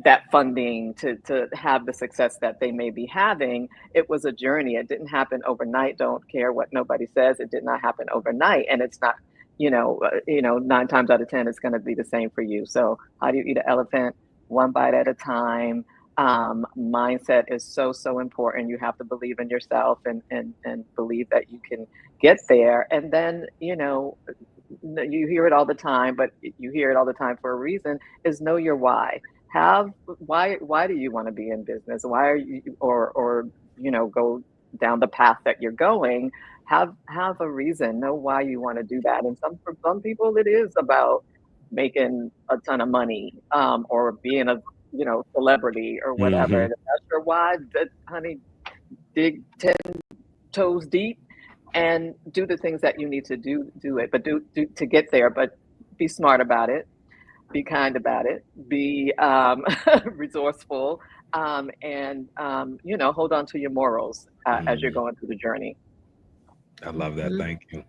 that funding, to have the success that they may be having. It was a journey. It didn't happen overnight. Don't care what nobody says. It did not happen overnight, and it's not. 9 times out of 10, it's going to be the same for you. So how do you eat an elephant? One bite at a time. Mindset is so important. You have to believe in yourself, and believe that you can get there. And then, you hear it all the time, but you hear it all the time for a reason, is know your why. Why do you want to be in business? Why are you, or go down the path that you're going? Have a reason. Know why you want to do that. And for some people, it is about making a ton of money, or being a celebrity or whatever. hmm And if that's your why, honey, dig 10 toes deep and do the things that you need to do it, but do to get there. But be smart about it, be kind about it, be resourceful, and hold on to your morals as you're going through the journey. I love that. Mhm. Thank you.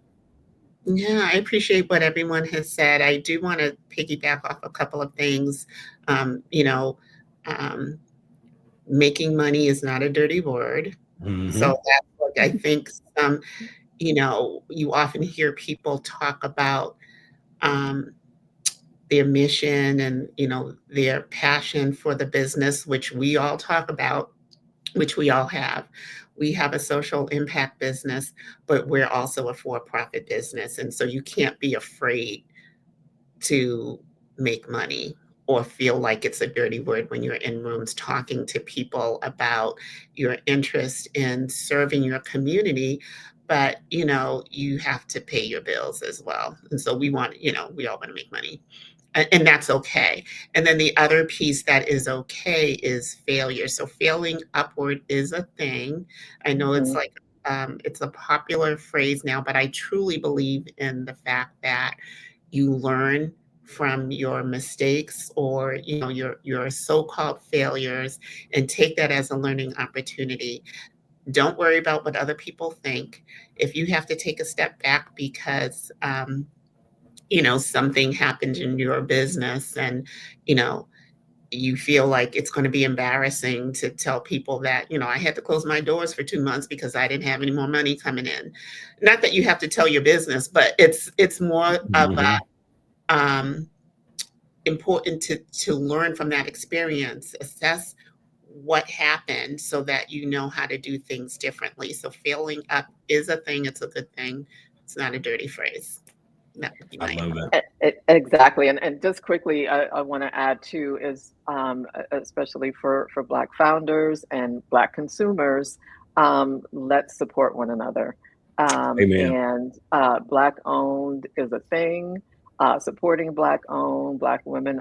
Yeah, I appreciate what everyone has said. I do want to piggyback off a couple of things. Um, you know, um, Making money is not a dirty word. So hmm that's what I think you often hear people talk about, um, their mission and, their passion for the business, which we all talk about, which we all have. We have a social impact business, but we're also a for-profit business. And so you can't be afraid to make money or feel like it's a dirty word when you're in rooms talking to people about your interest in serving your community. But you have to pay your bills as well. And so we all want to make money. And that's okay. And then the other piece that is okay is failure. So failing upward is a thing. I know it's Mhm. like it's a popular phrase now, but I truly believe in the fact that you learn from your mistakes, or your so-called failures, and take that as a learning opportunity. Don't worry about what other people think. If you have to take a step back because something happened in your business, and you know you feel like it's going to be embarrassing to tell people that I had to close my doors for 2 months because I didn't have any more money coming in. Not that you have to tell your business, but it's more hmm about um, important to learn from that experience, assess what happened so that you know how to do things differently. So failing up is a thing. It's a good thing. It's not a dirty phrase. That would be I my love input. that. Exactly. And just quickly, I want to add too, is especially for Black founders and Black consumers, let's support one another. Amen. And Black owned is a thing. Supporting Black owned, Black woman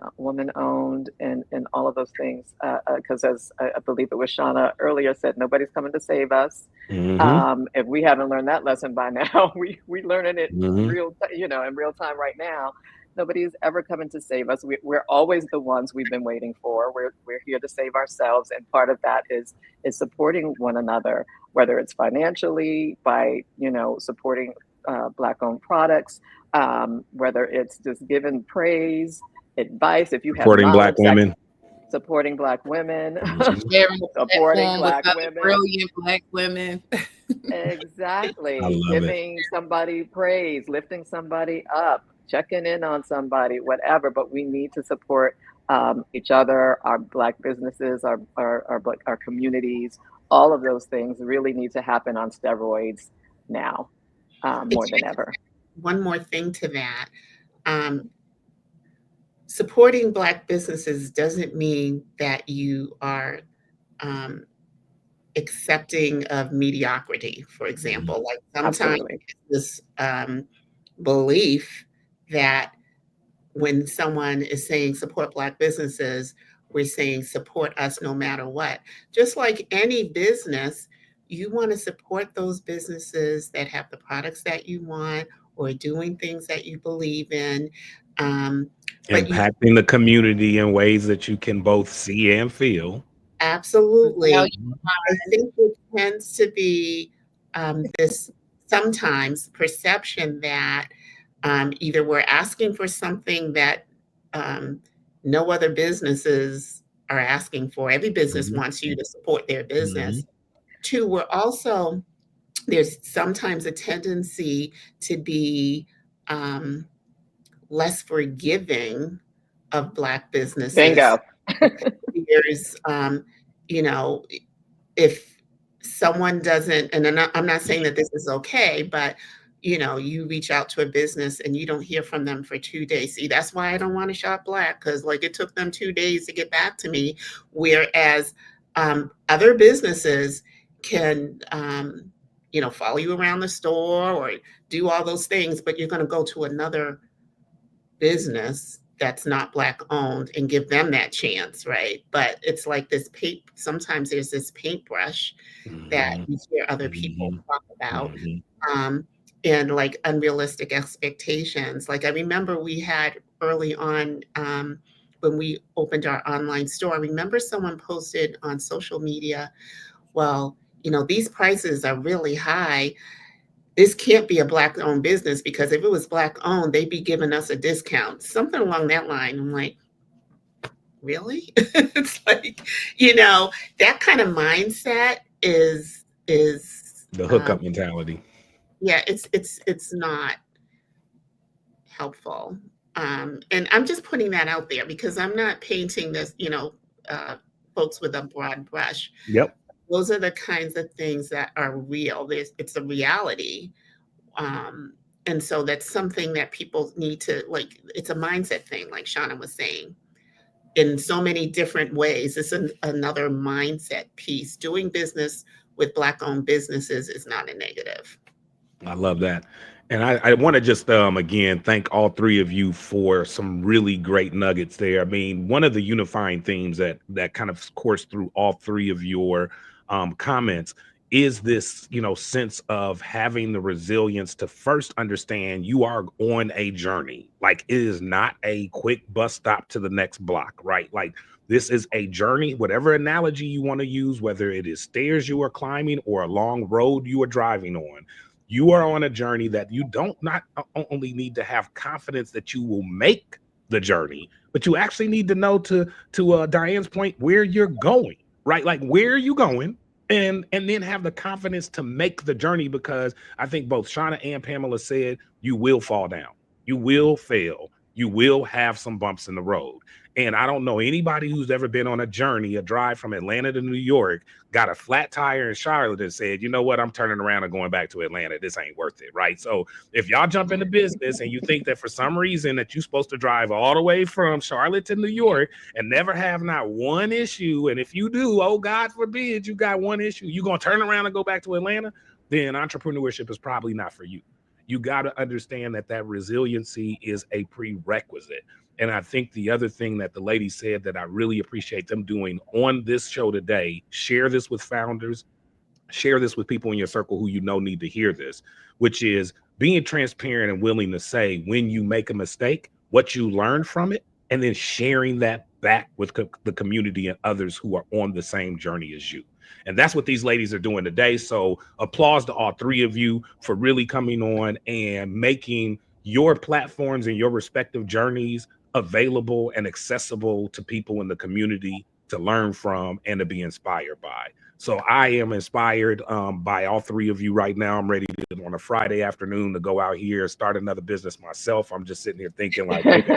owned, and all of those things. Because as I believe it was Shawna earlier said, nobody's coming to save us. hmm If we haven't learned that lesson by now, we learning it hmm in real time right now. Nobody's ever coming to save us. We're always the ones we've been waiting for. We're here to save ourselves, and part of that is supporting one another, whether it's financially by supporting Black-owned products, whether it's just giving praise, advice. If you have Supporting Black knowledge, women. supporting Black women, Mhm. Sharing the supporting platform with Black other women. brilliant Black women. I Exactly. love it. Giving somebody praise, lifting somebody up, checking in on somebody, whatever. But we need to support each other, our Black businesses, our communities. All of those things really need to happen on steroids now, more than ever. One more thing to that. Supporting Black businesses doesn't mean that you are accepting of mediocrity, for example. Like sometimes Absolutely. this belief that when someone is saying support Black businesses, we're saying support us no matter what. Just like any business, you want to support those businesses that have the products that you want or doing things that you believe in. But you Impacting the community in ways that you can both see and feel. absolutely, Value I think it tends to be this sometimes perception that either we're asking for something that um, no other businesses are asking for. Every business Mhm. wants you to support their Mhm. business. Two, we're also, there's sometimes a tendency to be um, less forgiving of Black businesses. Bingo. There's, you know, if someone doesn't, and I'm not saying that this is okay, but you reach out to a business and you don't hear from them for 2 days. See, that's why I don't want to shop Black, because like it took them 2 days to get back to me. Whereas other businesses can, follow you around the store or do all those things, but you're going to go to another business that's not Black owned and give them that chance, right? But it's like this paint. Sometimes there's this paintbrush that Mhm. you hear other people Mhm. talk about, Mhm. um, and like unrealistic expectations. Like I remember we had early on when we opened our online store. I remember someone posted on social media, "Well, these prices are really high. This can't be a Black owned business because if it was Black owned, they'd be giving us a discount." Something along that line. I'm like, really? It's like, that kind of mindset is The hookup mentality. yeah, it's not helpful. And I'm just putting that out there because I'm not painting this, uh, folks with a broad brush. Yep. Those are the kinds of things that are real. It's a reality. Um, and so that's something that people need to like, it's a mindset thing, like Shawna was saying, in so many different ways. It's another mindset piece. Doing business with Black owned businesses is not a negative. I love that. And I want to just again thank all three of you for some really great nuggets there. I mean, one of the unifying themes that kind of coursed through all three of your comments is this, sense of having the resilience to first understand you are on a journey. Like it is not a quick bus stop to the next block, right? Like this is a journey, whatever analogy you want to use, whether it is stairs you are climbing or a long road you are driving on. You are on a journey that you don't not only need to have confidence that you will make the journey, but you actually need to know to Diane's point where you're going, right? Like where are you going? And then have the confidence to make the journey, because I think both Shawna and Pamela said you will fall down, you will fail, you will have some bumps in the road. And I don't know anybody who's ever been on a journey, a drive from Atlanta to New York, got a flat tire in Charlotte and said, you know what, I'm turning around and going back to Atlanta. This ain't worth it, right? So if y'all jump into business and you think that for some reason that you're supposed to drive all the way from Charlotte to New York and never have not one issue, and if you do, oh God forbid, you got one issue, you're gonna turn around and go back to Atlanta, then entrepreneurship is probably not for you. You got to understand that resiliency is a prerequisite. And I think the other thing that the lady said that I really appreciate them doing on this show today, share this with founders, share this with people in your circle who need to hear this, which is being transparent and willing to say when you make a mistake, what you learned from it, and then sharing that back with the community and others who are on the same journey as you. And that's what these ladies are doing today. So applause to all three of you for really coming on and making your platforms and your respective journeys available and accessible to people in the community to learn from and to be inspired by. So I am inspired by all three of you right now. I'm ready to, on a Friday afternoon, to go out here, start another business myself. I'm just sitting here thinking like, maybe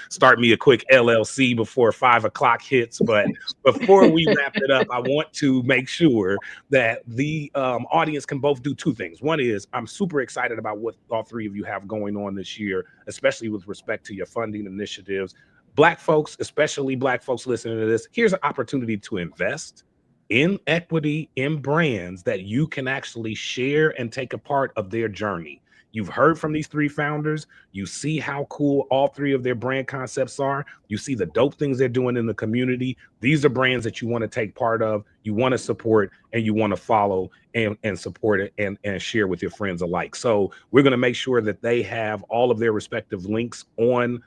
start me a quick LLC before 5 o'clock hits. But before we wrap it up, I want to make sure that the audience can both do two things. One is I'm super excited about what all three of you have going on this year, especially with respect to your funding initiatives. Black folks, especially Black folks listening to this, here's an opportunity to invest in equity in brands that you can actually share and take a part of their journey. You've heard from these three founders. You see how cool all three of their brand concepts are. You see the dope things they're doing in the community. These are brands that you want to take part of, you want to support, and you want to follow and support it and share with your friends alike. So we're going to make sure that they have all of their respective links on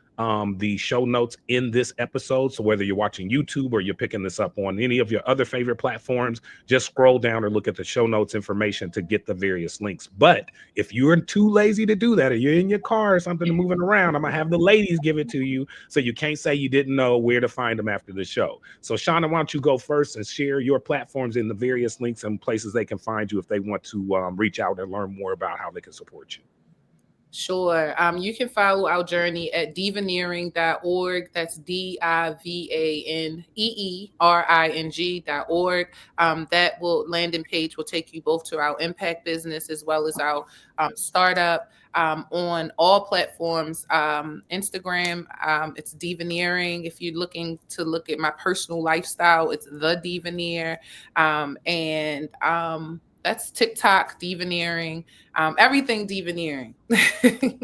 the show notes in this episode. So whether you're watching YouTube or you're picking this up on any of your other favorite platforms, just scroll down or look at the show notes information to get the various links. But if you're too lazy to do that, or you're in your car or something moving around, I'm gonna have the ladies give it to you, so you can't say you didn't know where to find them after the show. So Shawna, why don't you go first and share your platforms in the various links and places they can find you if they want to reach out and learn more about how they can support you. Sure. You can follow our journey at divaneering.org. That's divaneering.org. That landing page will take you both to our impact business as well as our startup on all platforms. Instagram, it's Divaneering. If you're looking to look at my personal lifestyle, it's The Divaneer. That's TikTok, Divaneering, everything Divaneering.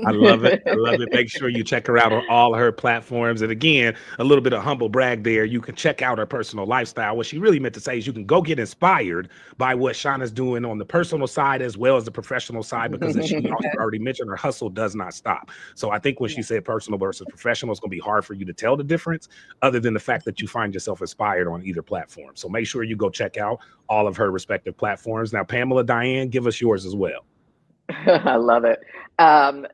I love it. I love it. Make sure you check her out on all her platforms. And again, a little bit of humble brag there. You can check out her personal lifestyle. What she really meant to say is you can go get inspired by what Shawna's doing on the personal side as well as the professional side, because as she already mentioned, her hustle does not stop. So I think when she said personal versus professional, it's going to be hard for you to tell the difference, other than the fact that you find yourself inspired on either platform. So make sure you go check out all of her respective platforms. Now, Pamela, Dianne, give us yours as well. I love it.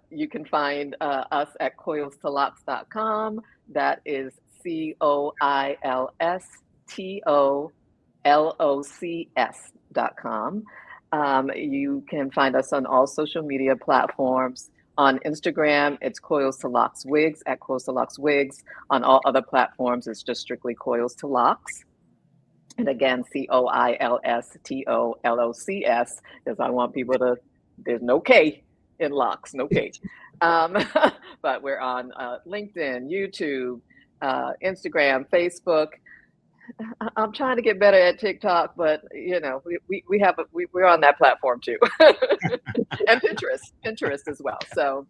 You can find us at coilstolocs.com. That is COILSTOLOCS.com. You can find us on all social media platforms. On Instagram, it's Coils to Locs Wigs at Coils to Locs Wigs. On all other platforms, it's just strictly Coils to Locs. And again, COILSTOLOCS, because I want people to, there's no K in Locs, no K. But we're on LinkedIn, YouTube, Instagram, Facebook. I'm trying to get better at TikTok, but you know, we're on that platform too, and Pinterest as well. So,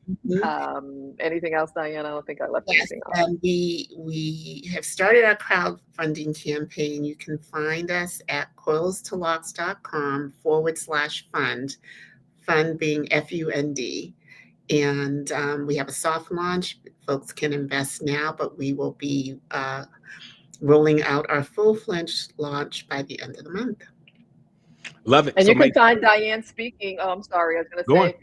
anything else, Dianne? I don't think I left anything off. We have started our crowdfunding campaign. You can find us at coilstolocs.com/fund. Fund being FUND. And we have a soft launch. Folks can invest now, but we will be rolling out our full-fledged launch by the end of the month. Love it. And so you can find Dianne speaking. Oh, I'm sorry. I was going to say,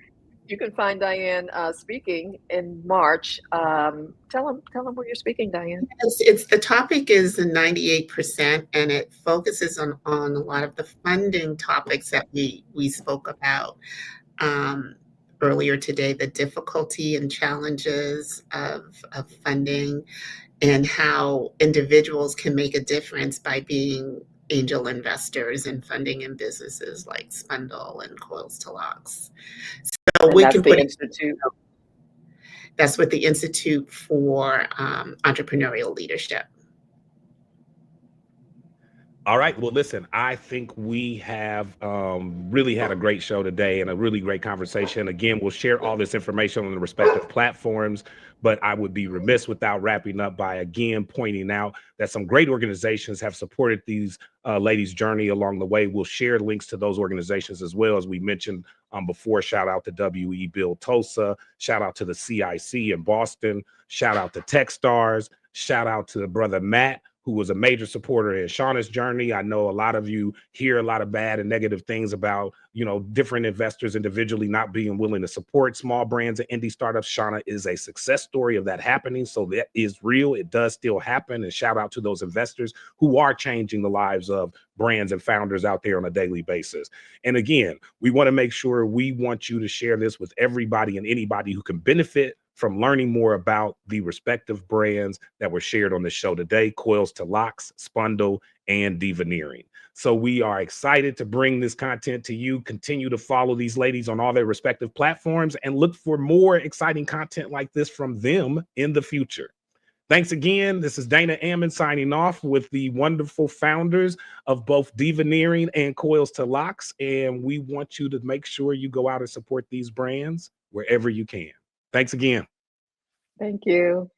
you can find Dianne speaking in March. Tell them where you're speaking, Dianne. It's the topic is 98%, and it focuses on a lot of the funding topics that we spoke about earlier today, the difficulty and challenges of funding, and how individuals can make a difference by being angel investors and funding in businesses like Spundle and Coils to Locs. So and we that's can the put Institute. That's what the Institute for Entrepreneurial Leadership. All right. Well, listen, I think we have really had a great show today and a really great conversation. Again, we'll share all this information on the respective platforms. But I would be remiss without wrapping up by again pointing out that some great organizations have supported these ladies' journey along the way. We'll share links to those organizations as well, as we mentioned before. Shout out to W.E. Bill Tulsa. Shout out to the CIC in Boston. Shout out to Techstars. Shout out to brother Matt, who was a major supporter in Shawna's journey. I know a lot of you hear a lot of bad and negative things about, you know, different investors individually not being willing to support small brands and indie startups. Shawna is a success story of that happening. So that is real. It does still happen. And shout out to those investors who are changing the lives of brands and founders out there on a daily basis. And again, we want to make sure we want you to share this with everybody and anybody who can benefit from learning more about the respective brands that were shared on the show today: Coils to Locs, Spundle, and Divaneering. So we are excited to bring this content to you. Continue to follow these ladies on all their respective platforms and look for more exciting content like this from them in the future. Thanks again. This is Dana Ammon signing off with the wonderful founders of both Divaneering and Coils to Locs. And we want you to make sure you go out and support these brands wherever you can. Thanks again. Thank you.